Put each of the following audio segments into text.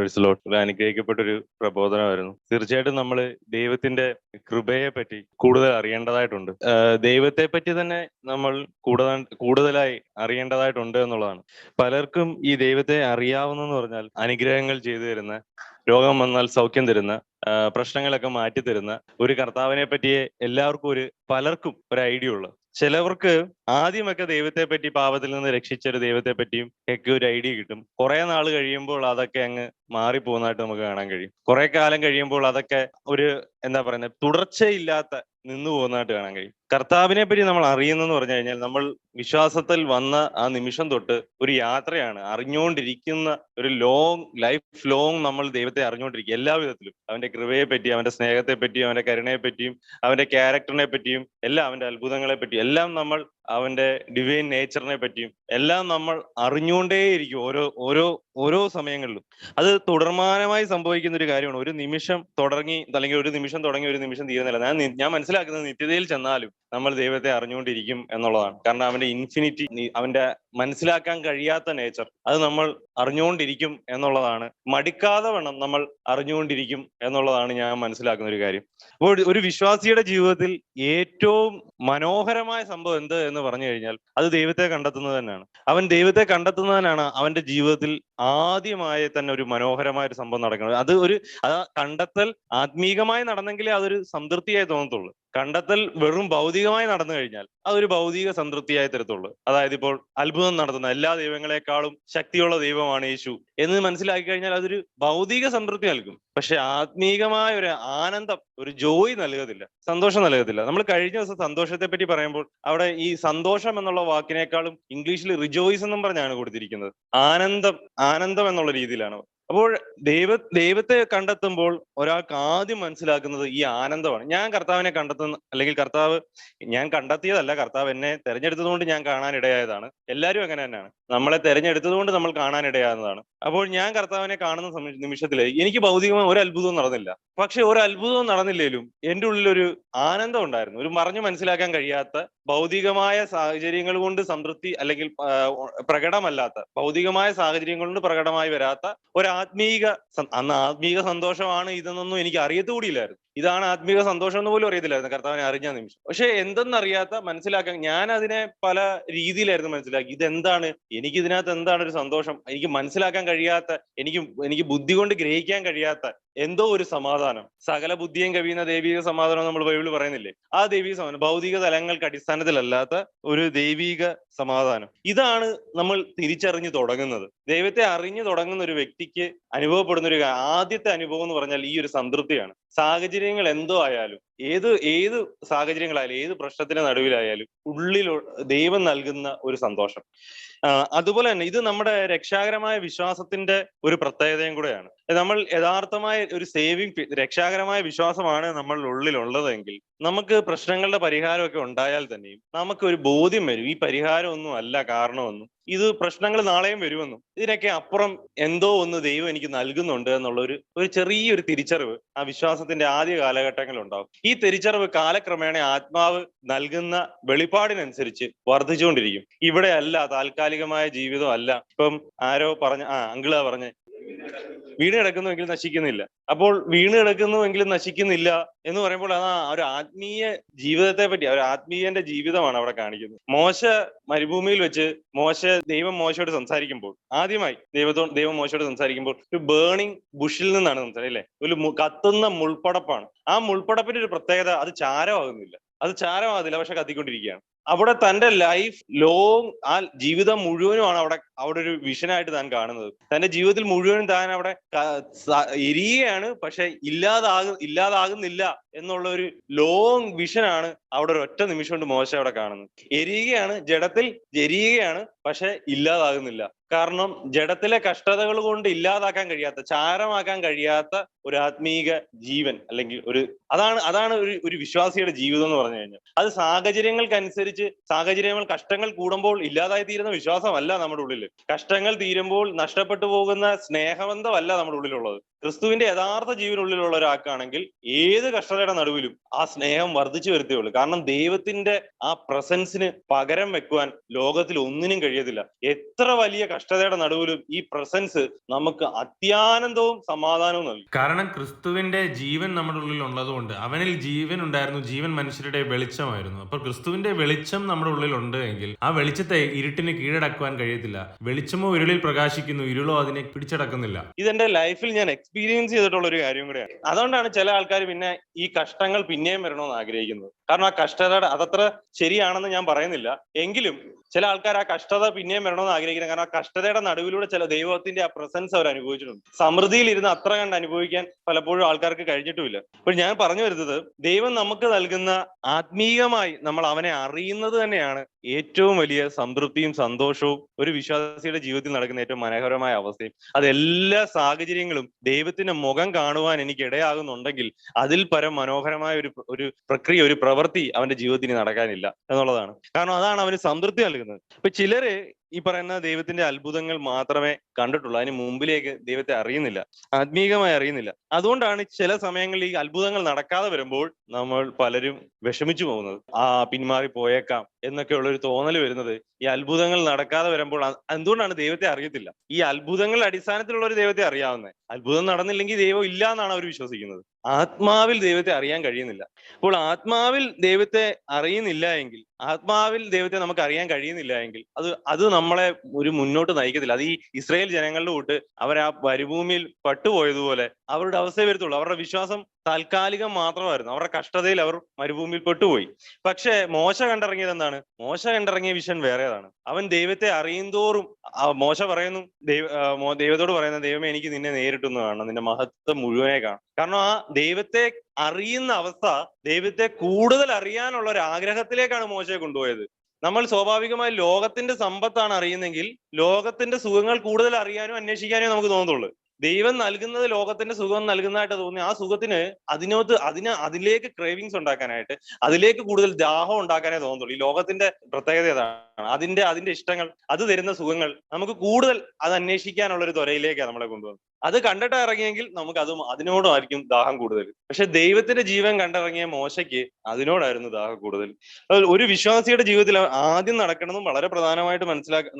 Praise Lord. ഒരു അനുഗ്രഹിക്കപ്പെട്ടൊരു പ്രബോധനമായിരുന്നു. തീർച്ചയായിട്ടും നമ്മൾ ദൈവത്തിന്റെ കൃപയെ പറ്റി കൂടുതൽ അറിയേണ്ടതായിട്ടുണ്ട്. ദൈവത്തെ പറ്റി തന്നെ നമ്മൾ കൂടുതലായി അറിയേണ്ടതായിട്ടുണ്ട് എന്നുള്ളതാണ്. പലർക്കും ഈ ദൈവത്തെ അറിയാവുന്നെന്ന് പറഞ്ഞാൽ അനുഗ്രഹങ്ങൾ ചെയ്തു തരുന്ന, രോഗം വന്നാൽ സൗഖ്യം തരുന്ന, പ്രശ്നങ്ങളൊക്കെ മാറ്റി തരുന്ന ഒരു കർത്താവിനെ പറ്റിയേ പലർക്കും ഒരു ഐഡിയ ഉള്ളു. ചിലവർക്ക് ആദ്യമൊക്കെ ദൈവത്തെ പറ്റി, പാപത്തിൽ നിന്ന് രക്ഷിച്ച ഒരു ദൈവത്തെ പറ്റിയും ഒക്കെ ഒരു ഐഡിയ കിട്ടും. കുറെ നാൾ കഴിയുമ്പോൾ അതൊക്കെ അങ്ങ് മാറിപ്പോകുന്നതായിട്ട് നമുക്ക് കാണാൻ കഴിയും. കുറെ കാലം കഴിയുമ്പോൾ അതൊക്കെ ഒരു തുടർച്ചയില്ലാത്ത നിന്നു പോകുന്നതായിട്ട് കാണാൻ കഴിയും. കർത്താവിനെ പറ്റി നമ്മൾ അറിയുന്നെന്ന് പറഞ്ഞു കഴിഞ്ഞാൽ നമ്മൾ വിശ്വാസത്തിൽ വന്ന ആ നിമിഷം തൊട്ട് ഒരു യാത്രയാണ്. അറിഞ്ഞുകൊണ്ടിരിക്കുന്ന ഒരു ലൈഫ് ലോങ് നമ്മൾ ദൈവത്തെ അറിഞ്ഞുകൊണ്ടിരിക്കുക. എല്ലാ വിധത്തിലും അവന്റെ കൃപയെ പറ്റി, അവന്റെ സ്നേഹത്തെ പറ്റിയും, അവന്റെ കരുണയെ പറ്റിയും, അവന്റെ ക്യാരക്ടറിനെ പറ്റിയും എല്ലാം, അവന്റെ അത്ഭുതങ്ങളെ പറ്റിയും എല്ലാം, നമ്മൾ അവന്റെ ഡിവൈൻ നേച്ചറിനെ പറ്റിയും എല്ലാം നമ്മൾ അറിഞ്ഞുകൊണ്ടേയിരിക്കും ഓരോ സമയങ്ങളിലും. അത് തുടർമാനമായി സംഭവിക്കുന്ന ഒരു കാര്യമാണ്. ഒരു നിമിഷം തുടങ്ങി ഒരു നിമിഷം തീരുന്നില്ല. ഞാൻ മനസ്സിലാക്കുന്നത് നിത്യതയിൽ ചെന്നാലും നമ്മൾ ദൈവത്തെ അറിഞ്ഞുകൊണ്ടിരിക്കും എന്നുള്ളതാണ്. കാരണം അവന്റെ ഇൻഫിനിറ്റി, അവന്റെ മനസ്സിലാക്കാൻ കഴിയാത്ത നേച്ചർ, അത് നമ്മൾ അറിഞ്ഞുകൊണ്ടിരിക്കും എന്നുള്ളതാണ്. മടുക്കാതെ വേണം നമ്മൾ അറിഞ്ഞുകൊണ്ടിരിക്കും എന്നുള്ളതാണ് ഞാൻ മനസ്സിലാക്കുന്ന ഒരു കാര്യം. അപ്പോൾ ഒരു വിശ്വാസിയുടെ ജീവിതത്തിൽ ഏറ്റവും മനോഹരമായ സംഭവം എന്ത് എന്ന് പറഞ്ഞു കഴിഞ്ഞാൽ അത് ദൈവത്തെ കണ്ടെത്തുന്നത് തന്നെയാണ്. അവൻ ദൈവത്തെ കണ്ടെത്തുന്നതിനാണ് അവന്റെ ജീവിതത്തിൽ ആദ്യമായി തന്നെ ഒരു മനോഹരമായ ഒരു സംഭവം നടക്കുന്നത്. അത് കണ്ടെത്തൽ ആത്മീകമായി നടന്നെങ്കിലേ അതൊരു സംതൃപ്തിയായി തോന്നത്തുള്ളൂ. കണ്ടെത്തൽ വെറും ഭൗതികമായി നടന്നു കഴിഞ്ഞാൽ അതൊരു ഭൗതിക സംതൃപ്തിയായി തരത്തുള്ളൂ. അതായത് ഇപ്പോൾ അത്ഭുതം നടത്തുന്ന എല്ലാ ദൈവങ്ങളെക്കാളും ശക്തിയുള്ള ദൈവമാണ് യേശു എന്ന് മനസ്സിലാക്കി കഴിഞ്ഞാൽ അതൊരു ഭൗതിക സംതൃപ്തി നൽകും. പക്ഷെ ആത്മീകമായ ഒരു ആനന്ദം, ഒരു ജോയ് നൽകത്തില്ല, സന്തോഷം നൽകത്തില്ല. നമ്മൾ കഴിഞ്ഞ ദിവസം സന്തോഷത്തെ പറ്റി പറയുമ്പോൾ അവിടെ ഈ സന്തോഷം എന്നുള്ള വാക്കിനേക്കാളും ഇംഗ്ലീഷിൽ റിജോയ്സ് എന്നും പറഞ്ഞാണ് കൊടുത്തിരിക്കുന്നത്. ആനന്ദം എന്നുള്ള രീതിയിലാണ്. അപ്പോൾ ദൈവത്തെ കണ്ടെത്തുമ്പോൾ ഒരാൾക്ക് ആദ്യം മനസ്സിലാക്കുന്നത് ഈ ആനന്ദമാണ്. ഞാൻ കർത്താവിനെ കണ്ടെത്തുന്ന, അല്ലെങ്കിൽ ഞാൻ കണ്ടെത്തിയതല്ല, കർത്താവ് എന്നെ തെരഞ്ഞെടുത്തത് കൊണ്ട് ഞാൻ കാണാനിടയായതാണ്. എല്ലാവരും അങ്ങനെ തന്നെയാണ്. നമ്മളെ തെരഞ്ഞെടുത്തത് കൊണ്ട് നമ്മൾ കാണാനിടയാകുന്നതാണ്. അപ്പോൾ ഞാൻ കർത്താവിനെ കാണുന്ന നിമിഷത്തിൽ എനിക്ക് ഭൗതികമായ ഒരു അത്ഭുതവും നടന്നില്ല. പക്ഷെ ഒരു അത്ഭുതവും നടന്നില്ലേലും എൻ്റെ ഉള്ളിലൊരു ആനന്ദം ഉണ്ടായിരുന്നു. ഒരു പറഞ്ഞു മനസ്സിലാക്കാൻ കഴിയാത്ത, ഭൗതികമായ സാഹചര്യങ്ങൾ കൊണ്ട് സംതൃപ്തി, അല്ലെങ്കിൽ പ്രകടമല്ലാത്ത, ഭൗതികമായ സാഹചര്യങ്ങൾ കൊണ്ട് പ്രകടമായി വരാത്ത ഒരു അന്ന് ആത്മീക സന്തോഷമാണ് ഇതെന്നൊന്നും എനിക്ക് അറിയത്തുകൂടിയില്ലായിരുന്നു. ഇതാണ് ആത്മീക സന്തോഷം എന്ന് പോലും അറിയത്തില്ലായിരുന്നു കർത്താവിനെ അറിഞ്ഞ നിമിഷം. പക്ഷെ എന്തെന്നറിയാത്ത, മനസ്സിലാക്കാൻ, ഞാൻ അതിനെ പല രീതിയിലായിരുന്നു മനസ്സിലാക്കി. ഇതെന്താണ്, എനിക്ക് ഇതിനകത്ത് എന്താണ് ഒരു സന്തോഷം, എനിക്ക് മനസ്സിലാക്കാൻ കഴിയാത്ത, എനിക്ക് ബുദ്ധി കൊണ്ട് ഗ്രഹിക്കാൻ കഴിയാത്ത എന്തോ ഒരു സമാധാനം, സകല ബുദ്ധിയും കവിയുന്ന ദൈവിക സമാധാനം നമ്മൾ ബൈബിളിൽ പറയുന്നില്ലേ? ആ ദൈവിക സമാധാനം ഭൗതിക തലങ്ങൾക്ക് അടിസ്ഥാനത്തിലല്ലാത്ത ഒരു ദൈവിക സമാധാനം. ഇതാണ് നമ്മൾ തിരിച്ചറിഞ്ഞു തുടങ്ങുന്നത്. ദൈവത്തെ അറിഞ്ഞു തുടങ്ങുന്ന ഒരു വ്യക്തിക്ക് അനുഭവപ്പെടുന്ന ഒരു ആദ്യത്തെ അനുഭവം എന്ന് പറഞ്ഞാൽ ഈ ഒരു സംതൃപ്തിയാണ്. സാഹചര്യങ്ങൾ എന്തോ ആയാലും, ഏത് സാഹചര്യങ്ങളായാലും, ഏത് പ്രശ്നത്തിന് നടുവിലായാലും ഉള്ളിൽ ദൈവം നൽകുന്ന ഒരു സന്തോഷം. അതുപോലെ തന്നെ ഇത് നമ്മുടെ രക്ഷാകരമായ വിശ്വാസത്തിന്റെ ഒരു പ്രത്യേകതയും കൂടെയാണ്. നമ്മൾ യഥാർത്ഥമായ ഒരു രക്ഷാകരമായ വിശ്വാസമാണ് നമ്മളുടെ ഉള്ളിലുള്ളതെങ്കിൽ നമുക്ക് പ്രശ്നങ്ങളുടെ പരിഹാരമൊക്കെ ഉണ്ടായാൽ തന്നെയും നമുക്ക് ഒരു ബോധ്യം വരും, ഈ പരിഹാരം ഒന്നും അല്ല കാരണമെന്നും, ഇത് പ്രശ്നങ്ങൾ നാളെയും വരുമെന്നും, ഇതിനൊക്കെ അപ്പുറം എന്തോ ഒന്ന് ദൈവം എനിക്ക് നൽകുന്നുണ്ട് എന്നുള്ള ഒരു ചെറിയൊരു തിരിച്ചറിവ് ആ വിശ്വാസത്തിന്റെ ആദ്യ കാലഘട്ടങ്ങളിൽ ഉണ്ടാവും. ഈ തിരിച്ചറിവ് കാലക്രമേണ ആത്മാവ് നൽകുന്ന വെളിപ്പാടിനനുസരിച്ച് വർദ്ധിച്ചുകൊണ്ടിരിക്കും. ഇവിടെ അല്ല, താൽക്കാലികമായ ജീവിതം അല്ല. ഇപ്പം ആരോ അങ്കിളാ പറഞ്ഞ വീണ് കിടക്കുന്നുവെങ്കിൽ നശിക്കുന്നില്ല. അപ്പോൾ വീണ് കിടക്കുന്നുവെങ്കിലും നശിക്കുന്നില്ല എന്ന് പറയുമ്പോൾ അത് ഒരു ആത്മീയ ജീവിതത്തെ പറ്റി, ഒരു ആത്മീയന്റെ ജീവിതമാണ് അവിടെ കാണിക്കുന്നത്. മരുഭൂമിയിൽ വെച്ച് ദൈവം മോശയോട് സംസാരിക്കുമ്പോൾ, ആദ്യമായി ദൈവം മോശയോട് സംസാരിക്കുമ്പോൾ ഒരു ബേണിംഗ് ബുഷിൽ നിന്നാണ് സംസാരിക്കുന്നത്, അല്ലെ? ഒരു കത്തുന്ന മുൾപ്പടപ്പാണ്. ആ മുൾപ്പടപ്പിന്റെ ഒരു പ്രത്യേകത, അത് ചാരമാകത്തില്ല, പക്ഷെ കത്തിക്കൊണ്ടിരിക്കുകയാണ്. അവിടെ തന്റെ ലൈഫ് ലോങ്, ആ ജീവിതം മുഴുവനുമാണ് അവിടെ ഒരു വിഷനായിട്ട് താൻ കാണുന്നത്. തന്റെ ജീവിതത്തിൽ മുഴുവനും താൻ അവിടെ എരിയുകയാണ്, പക്ഷെ ഇല്ലാതാകുന്നില്ല എന്നുള്ള ഒരു ലോങ് വിഷനാണ് അവിടെ ഒരു ഒറ്റ നിമിഷം കൊണ്ട് മോശം അവിടെ കാണുന്നത്. ജഡത്തിൽ എരിയുകയാണ്, പക്ഷെ ഇല്ലാതാകുന്നില്ല. കാരണം ജഡത്തിലെ കഷ്ടതകൾ കൊണ്ട് ഇല്ലാതാക്കാൻ കഴിയാത്ത, ചാരമാക്കാൻ കഴിയാത്ത ഒരു ആത്മീക ജീവൻ, അല്ലെങ്കിൽ അതാണ് ഒരു വിശ്വാസിയുടെ ജീവിതം എന്ന് പറഞ്ഞു കഴിഞ്ഞാൽ. അത് സാഹചര്യങ്ങൾ കഷ്ടങ്ങൾ കൂടുമ്പോൾ ഇല്ലാതായി തീരുന്ന വിശ്വാസമല്ല നമ്മുടെ ഉള്ളിൽ. കഷ്ടങ്ങൾ തീരുമ്പോൾ നഷ്ടപ്പെട്ടു പോകുന്ന സ്നേഹബന്ധമല്ല നമ്മുടെ ഉള്ളിലുള്ളത്. ക്രിസ്തുവിന്റെ യഥാർത്ഥ ജീവനുള്ളിലുള്ള ഒരാൾക്കാണെങ്കിൽ ഏത് കഷ്ടതയുടെ നടുവിലും ആ സ്നേഹം വർദ്ധിച്ചു വരുത്തേയുള്ളൂ. കാരണം ദൈവത്തിന്റെ ആ പ്രസൻസിന് പകരം വെക്കുവാൻ ലോകത്തിൽ ഒന്നിനും കഴിയത്തില്ല. എത്ര വലിയ കഷ്ടതയുടെ നടുവിലും ഈ പ്രസൻസ് നമുക്ക് അത്യാനന്ദവും സമാധാനവും നൽകും. കാരണം ക്രിസ്തുവിന്റെ ജീവൻ നമ്മുടെ ഉള്ളിൽ ഉള്ളതുകൊണ്ട്, അവനിൽ ജീവൻ ഉണ്ടായിരുന്നു, ജീവൻ മനുഷ്യരുടെ വെളിച്ചമായിരുന്നു. അപ്പോൾ ക്രിസ്തുവിന്റെ വെളിച്ചം നമ്മുടെ ഉള്ളിൽ ഉണ്ട് എങ്കിൽ ആ വെളിച്ചത്തെ ഇരുട്ടിന് കീഴടക്കുവാൻ കഴിയത്തില്ല. വെളിച്ചമോ ഇരുളിൽ പ്രകാശിക്കുന്നു, ഇരുളോ അതിനെ പിടിച്ചടക്കുന്നില്ല. ഇതെന്റെ ലൈഫിൽ ഞാൻ എക്സ്പീരിയൻസ് ചെയ്തിട്ടുള്ള ഒരു കാര്യം കൂടെയാണ്. അതുകൊണ്ടാണ് ചില ആൾക്കാർ പിന്നെ ഈ കഷ്ടങ്ങൾ പിന്നെയും വരണമെന്ന് ആഗ്രഹിക്കുന്നത്. കാരണം ആ കഷ്ടതയുടെ അതത്ര ശരിയാണെന്ന് ഞാൻ പറയുന്നില്ല, എങ്കിലും ചില ആൾക്കാർ ആ കഷ്ടത പിന്നെയും വരണമെന്ന് ആഗ്രഹിക്കുന്നത് കാരണം ആ കഷ്ടതയുടെ നടുവിലൂടെ ചില ദൈവത്തിന്റെ ആ പ്രസൻസ് അവർ അനുഭവിച്ചിട്ടുണ്ട്. സമൃദ്ധിയിൽ ഇരുന്ന് അത്ര കണ്ട് അനുഭവിക്കാൻ പലപ്പോഴും ആൾക്കാർക്ക് കഴിഞ്ഞിട്ടുമില്ല. അപ്പോൾ ഞാൻ പറഞ്ഞു വരുന്നത്, ദൈവം നമുക്ക് നൽകുന്ന ആത്മീയമായി നമ്മൾ അവനെ അറിയുന്നത് തന്നെയാണ് ഏറ്റവും വലിയ സംതൃപ്തിയും സന്തോഷവും ഒരു വിശ്വാസിയുടെ ജീവിതത്തിൽ നടക്കുന്ന ഏറ്റവും മനോഹരമായ അവസ്ഥയും. അതെല്ലാ സാഹചര്യങ്ങളും ദൈവത്തിന്റെ മുഖം കാണുവാൻ എനിക്ക് ഇടയാകുന്നുണ്ടെങ്കിൽ അതിൽ പരം മനോഹരമായ ഒരു പ്രക്രിയ, ഒരു പ്രവൃത്തി അവന്റെ ജീവിതത്തിന് നടക്കാനില്ല എന്നുള്ളതാണ്. കാരണം അതാണ് അവന് സംതൃപ്തി നൽകുന്നത്. ഇപ്പൊ ചിലര് ഈ പറയുന്ന ദൈവത്തിന്റെ അത്ഭുതങ്ങൾ മാത്രമേ കണ്ടിട്ടുള്ളൂ, അതിന് മുമ്പിലേക്ക് ദൈവത്തെ അറിയുന്നില്ല, ആത്മീയമായി അറിയുന്നില്ല. അതുകൊണ്ടാണ് ചില സമയങ്ങളിൽ ഈ അത്ഭുതങ്ങൾ നടക്കാതെ വരുമ്പോൾ നമ്മൾ പലരും വിഷമിച്ചു പോകുന്നത്. പിന്മാറി പോയേക്കാം എന്നൊക്കെയുള്ള ഒരു തോന്നൽ വരുന്നത് ഈ അത്ഭുതങ്ങൾ നടക്കാതെ വരുമ്പോൾ. എന്തുകൊണ്ടാണ് ദൈവത്തെ അറിയത്തില്ല? ഈ അത്ഭുതങ്ങളുടെ അടിസ്ഥാനത്തിലുള്ള ഒരു ദൈവത്തെ അറിയാവുന്നത്. അത്ഭുതം നടന്നില്ലെങ്കിൽ ദൈവം ഇല്ല എന്നാണ് അവർ വിശ്വസിക്കുന്നത്. ആത്മാവിൽ ദൈവത്തെ അറിയാൻ കഴിയുന്നില്ല. അപ്പോൾ ആത്മാവിൽ ദൈവത്തെ അറിയുന്നില്ല എങ്കിൽ, ആത്മാവിൽ ദൈവത്തെ നമുക്ക് അറിയാൻ കഴിയുന്നില്ല എങ്കിൽ അത് നമ്മളെ ഒരു മുന്നോട്ട് നയിക്കത്തില്ല. അത് ഈ ഇസ്രായേൽ ജനങ്ങളുടെ കൂട്ട് അവർ ആ മരുഭൂമിയിൽ പട്ടുപോയതുപോലെ അവരുടെ അവസ്ഥയെ വരത്തുള്ളൂ. അവരുടെ വിശ്വാസം താൽക്കാലികം മാത്രമായിരുന്നു. അവരുടെ കഷ്ടതയിൽ അവർ മരുഭൂമിയിൽ പെട്ടുപോയി. പക്ഷേ മോശ കണ്ടിറങ്ങിയത് എന്താണ്? മോശ കണ്ടിറങ്ങിയ വിഷൻ വേറേതാണ്. അവൻ ദൈവത്തെ അറിയുന്തോറും മോശ പറയുന്നു, ദൈവത്തോട് പറയുന്ന, ദൈവമേ എനിക്ക് നിന്നെ നേരിട്ടൊന്ന് കാണണം, നിന്റെ മഹത്വം മുഴുവനെ കാണണം. കാരണം ആ ദൈവത്തെ അറിയുന്ന അവസ്ഥ ദൈവത്തെ കൂടുതൽ അറിയാനുള്ള ഒരു ആഗ്രഹത്തിലേക്കാണ് മോശയെ കൊണ്ടുപോയത്. നമ്മൾ സ്വാഭാവികമായി ലോകത്തിന്റെ സമ്പത്താണ് അറിയുന്നെങ്കിൽ ലോകത്തിന്റെ സുഖങ്ങൾ കൂടുതൽ അറിയാനും അന്വേഷിക്കാനും നമുക്ക് തോന്നത്തുള്ളൂ. ദൈവം നൽകുന്നത് ലോകത്തിന്റെ സുഖം നൽകുന്നതായിട്ട് തോന്നി ആ സുഖത്തിന് അതിലേക്ക് ക്രേവിങ്സ് ഉണ്ടാക്കാനായിട്ട്, അതിലേക്ക് കൂടുതൽ ദാഹം ഉണ്ടാക്കാനേ തോന്നത്തുള്ളൂ. ഈ ലോകത്തിന്റെ പ്രത്യേകത അതാണ്. അതിന്റെ ഇഷ്ടങ്ങൾ, അത് തരുന്ന സുഖങ്ങൾ നമുക്ക് കൂടുതൽ അത് അന്വേഷിക്കാനുള്ള ഒരു ത്വരയിലേക്കാണ് നമ്മളെ കൊണ്ടുവന്നത്. അത് കണ്ടിട്ട് ഇറങ്ങിയെങ്കിൽ നമുക്ക് അതിനോടായിരിക്കും ദാഹം കൂടുതൽ. പക്ഷെ ദൈവത്തിന്റെ ജീവൻ കണ്ടിറങ്ങിയ മോശയ്ക്ക് അതിനോടായിരുന്നു ദാഹം കൂടുതൽ. ഒരു വിശ്വാസിയുടെ ജീവിതത്തിൽ ആദ്യം നടക്കണമെന്നും വളരെ പ്രധാനമായിട്ട്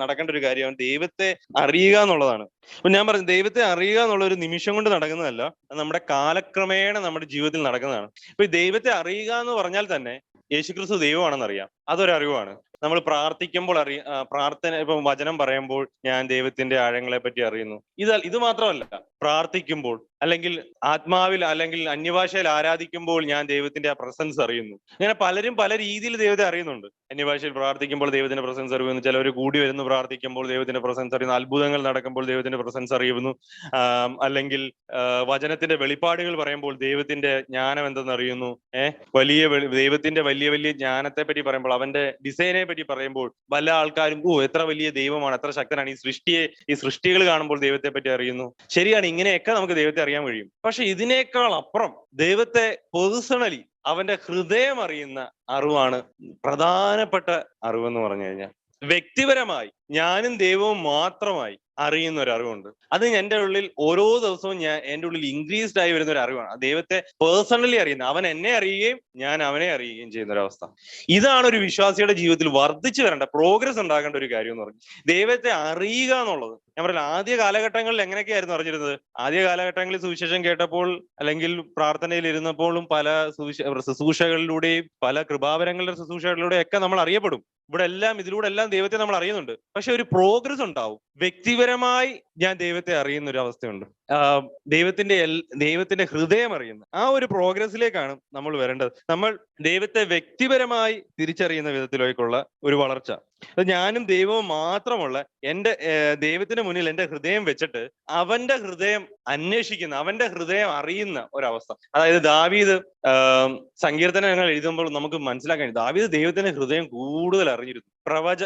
നടക്കേണ്ട ഒരു കാര്യമാണ് ദൈവത്തെ അറിയുക എന്നുള്ളതാണ്. അപ്പൊ ഞാൻ പറഞ്ഞു, ദൈവത്തെ അറിയുക എന്നുള്ള ഒരു നിമിഷം കൊണ്ട് നടക്കുന്നതല്ല, അത് നമ്മുടെ കാലക്രമേണ നമ്മുടെ ജീവിതത്തിൽ നടക്കുന്നതാണ്. ഇപ്പൊ ദൈവത്തെ അറിയുക എന്ന് പറഞ്ഞാൽ തന്നെ യേശുക്രിസ്തു ദൈവമാണെന്ന് അറിയാം, അതൊരറിവാണ്. നമ്മൾ പ്രാർത്ഥിക്കുമ്പോൾ പ്രാർത്ഥന, ഇപ്പൊ വചനം പറയുമ്പോൾ ഞാൻ ദൈവത്തിന്റെ ആഴങ്ങളെ പറ്റി അറിയുന്നു. ഇത് മാത്രമല്ല, പ്രാർത്ഥിക്കുമ്പോൾ അല്ലെങ്കിൽ ആത്മാവിൽ അല്ലെങ്കിൽ അന്യഭാഷയിൽ ആരാധിക്കുമ്പോൾ ഞാൻ ദൈവത്തിന്റെ ആ പ്രസൻസ് അറിയുന്നു. ഇങ്ങനെ പലരും പല രീതിയിൽ ദൈവത്തെ അറിയുന്നുണ്ട്. അന്യഭാഷയിൽ പ്രാർത്ഥിക്കുമ്പോൾ ദൈവത്തിന്റെ പ്രസൻസ് അറിയുന്നു, ചിലവർ കൂടി വരുന്നു പ്രാർത്ഥിക്കുമ്പോൾ ദൈവത്തിന്റെ പ്രസൻസ് അറിയുന്നു, അത്ഭുതങ്ങൾ നടക്കുമ്പോൾ ദൈവത്തിന്റെ പ്രസൻസ് അറിയുന്നു, അല്ലെങ്കിൽ വചനത്തിന്റെ വെളിപ്പാടുകൾ പറയുമ്പോൾ ദൈവത്തിന്റെ ജ്ഞാനം എന്തെന്ന് അറിയുന്നു. ദൈവത്തിന്റെ വലിയ വലിയ ജ്ഞാനത്തെ പറ്റി പറയുമ്പോൾ, അവന്റെ ഡിസൈനെ പറ്റി പറയുമ്പോൾ പല ആൾക്കാരും എത്ര വലിയ ദൈവമാണ്, എത്ര ശക്തനാണ്, ഈ സൃഷ്ടികൾ കാണുമ്പോൾ ദൈവത്തെ പറ്റി അറിയുന്നു. ശരിയാണ്, ഇങ്ങനെയൊക്കെ നമുക്ക് ദൈവത്തെ അറിയാൻ കഴിയും. പക്ഷെ ഇതിനേക്കാൾ അപ്പുറം ദൈവത്തെ പേഴ്സണലി അവന്റെ ഹൃദയം അറിയുന്ന അറിവാണ് പ്രധാനപ്പെട്ട അറിവെന്ന് പറഞ്ഞു കഴിഞ്ഞാൽ. വ്യക്തിപരമായി ഞാനും ദൈവവും മാത്രമായി അറിയുന്ന ഒരു അറിവുണ്ട്. അത് എന്റെ ഉള്ളിൽ ഓരോ ദിവസവും എന്റെ ഉള്ളിൽ ഇൻക്രീസ്ഡ് ആയി വരുന്ന ഒരു അറിവാണ്. ദൈവത്തെ പേഴ്സണലി അറിയുന്ന, അവൻ എന്നെ അറിയുകയും ഞാൻ അവനെ അറിയുകയും ചെയ്യുന്ന ഒരു അവസ്ഥ. ഇതാണ് ഒരു വിശ്വാസിയുടെ ജീവിതത്തിൽ വർദ്ധിച്ചു വരേണ്ട, പ്രോഗ്രസ് ഉണ്ടാകേണ്ട ഒരു കാര്യം എന്ന് പറഞ്ഞു. ദൈവത്തെ അറിയുക എന്നുള്ളത്, ഞാൻ പറയില്ല, ആദ്യ കാലഘട്ടങ്ങളിൽ എങ്ങനെയൊക്കെയായിരുന്നു അറിഞ്ഞിരുന്നത്? ആദ്യ കാലഘട്ടങ്ങളിൽ സുവിശേഷം കേട്ടപ്പോൾ അല്ലെങ്കിൽ പ്രാർത്ഥനയിൽ ഇരുന്നപ്പോഴും പല ശുശ്രൂഷകളിലൂടെയും പല കൃപാവരങ്ങളുടെ ശുശ്രൂഷകളിലൂടെയും ഒക്കെ നമ്മൾ അറിയപ്പെടും. ഇതിലൂടെ എല്ലാം ദൈവത്തെ നമ്മൾ അറിയുന്നുണ്ട്. പക്ഷെ ഒരു പ്രോഗ്രസ് ഉണ്ടാവും. വ്യക്തിപരമായി ഞാൻ ദൈവത്തെ അറിയുന്ന ഒരു അവസ്ഥയുണ്ട്. ദൈവത്തിന്റെ ഹൃദയം അറിയുന്ന ആ ഒരു പ്രോഗ്രസിലേക്കാണ് നമ്മൾ വരേണ്ടത്. നമ്മൾ ദൈവത്തെ വ്യക്തിപരമായി തിരിച്ചറിയുന്ന വിധത്തിലേക്കുള്ള ഒരു വളർച്ച. ഞാനും ദൈവവും മാത്രമുള്ള ദൈവത്തിന് മുന്നിൽ എന്റെ ഹൃദയം വെച്ചിട്ട് അവന്റെ ഹൃദയം അന്വേഷിക്കുന്ന, അവന്റെ ഹൃദയം അറിയുന്ന ഒരവസ്ഥ. അതായത് ദാവീദ് സങ്കീർത്തനങ്ങൾ എഴുതുമ്പോൾ നമുക്ക് മനസ്സിലാക്കാൻ, ദാവീദ് ദൈവത്തിന്റെ ഹൃദയം കൂടുതൽ അറിഞ്ഞിരുന്നു.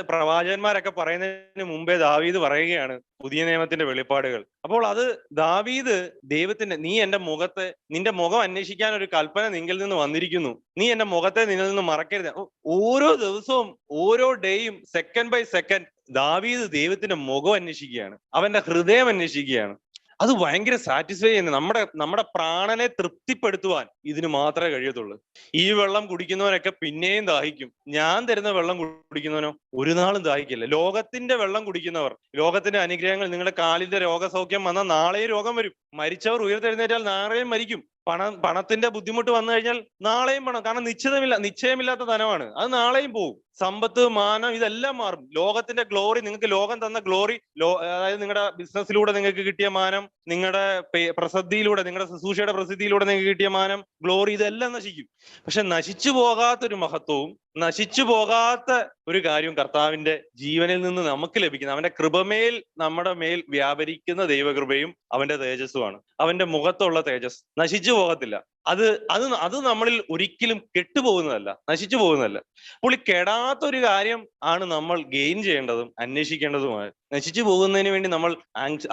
പ്രവാചകന്മാരൊക്കെ പറയുന്നതിന് മുമ്പേ ദാവീദ് പറയുകയാണ് പുതിയ നിയമത്തിന്റെ വെളിപ്പാടുകൾ. അപ്പോൾ അത് ദാവീദ് ദൈവത്തിന്റെ, നിന്റെ മുഖം അന്വേഷിക്കാൻ ഒരു കൽപ്പന നിങ്കിൽ നിന്ന് വന്നിരിക്കുന്നു, നീ എന്റെ മുഖത്തെ നിന്നിൽ നിന്ന് മറക്കരുത്. ഓരോ ദിവസവും ഓരോ ഡേയും സെക്കൻഡ് ബൈ സെക്കൻഡ് ദാവീദ് ദൈവത്തിന്റെ മുഖം അന്വേഷിക്കുകയാണ്, അവന്റെ ഹൃദയം അന്വേഷിക്കുകയാണ്. അത് ഭയങ്കര സാറ്റിസ്ഫൈ ചെയ്യുന്നത്. നമ്മുടെ പ്രാണനെ തൃപ്തിപ്പെടുത്തുവാൻ ഇതിന് മാത്രമേ കഴിയത്തുള്ളൂ. ഈ വെള്ളം കുടിക്കുന്നവനൊക്കെ പിന്നെയും ദാഹിക്കും. ഞാൻ തരുന്ന വെള്ളം കുടിക്കുന്നവനോ ഒരു നാളും ദാഹിക്കില്ല. ലോകത്തിന്റെ വെള്ളം കുടിക്കുന്നവർ, ലോകത്തിന്റെ അനുഗ്രഹങ്ങൾ, നിങ്ങളുടെ കാലിന്റെ രോഗസൗഖ്യം വന്നാൽ നാളെയും രോഗം വരും. മരിച്ചവർ ഉയർത്തെഴുന്നേറ്റാൽ നാളെയും മരിക്കും. പണത്തിന്റെ ബുദ്ധിമുട്ട് വന്നു കഴിഞ്ഞാൽ നാളെയും പണം, കാരണം നിശ്ചയമില്ലാത്ത ധനമാണ്, അത് നാളെയും പോകും. സമ്പത്ത്, മാനം, ഇതെല്ലാം മാറും. ലോകത്തിന്റെ ഗ്ലോറി, നിങ്ങൾക്ക് ലോകം തന്ന ഗ്ലോറി, അതായത് നിങ്ങളുടെ ബിസിനസ്സിലൂടെ നിങ്ങൾക്ക് കിട്ടിയ മാനം, നിങ്ങളുടെ പ്രസിദ്ധിയിലൂടെ, നിങ്ങളുടെ ശുശ്രൂഷയുടെ പ്രസിദ്ധിയിലൂടെ നിങ്ങൾക്ക് കിട്ടിയ മാനം, ഗ്ലോറി, ഇതെല്ലാം നശിക്കും. പക്ഷെ നശിച്ചു പോകാത്തൊരു മഹത്വവും നശിച്ചു പോകാത്ത ഒരു കാര്യവും കർത്താവിന്റെ ജീവനിൽ നിന്ന് നമുക്ക് ലഭിക്കുന്ന, അവന്റെ കൃപമേൽ നമ്മുടെ മേൽ വ്യാപരിക്കുന്ന ദൈവകൃപയും അവന്റെ തേജസ്സുമാണ്. അവന്റെ മുഖത്തുള്ള തേജസ് നശിച്ചു പോകത്തില്ല. അത് അത് അത് നമ്മളിൽ ഒരിക്കലും കെട്ടുപോകുന്നതല്ല, നശിച്ചു പോകുന്നതല്ല. അപ്പോൾ ഈ കെടാത്തൊരു കാര്യം ആണ് നമ്മൾ ഗെയിൻ ചെയ്യേണ്ടതും അന്വേഷിക്കേണ്ടതുമായ. നശിച്ചു പോകുന്നതിന് വേണ്ടി നമ്മൾ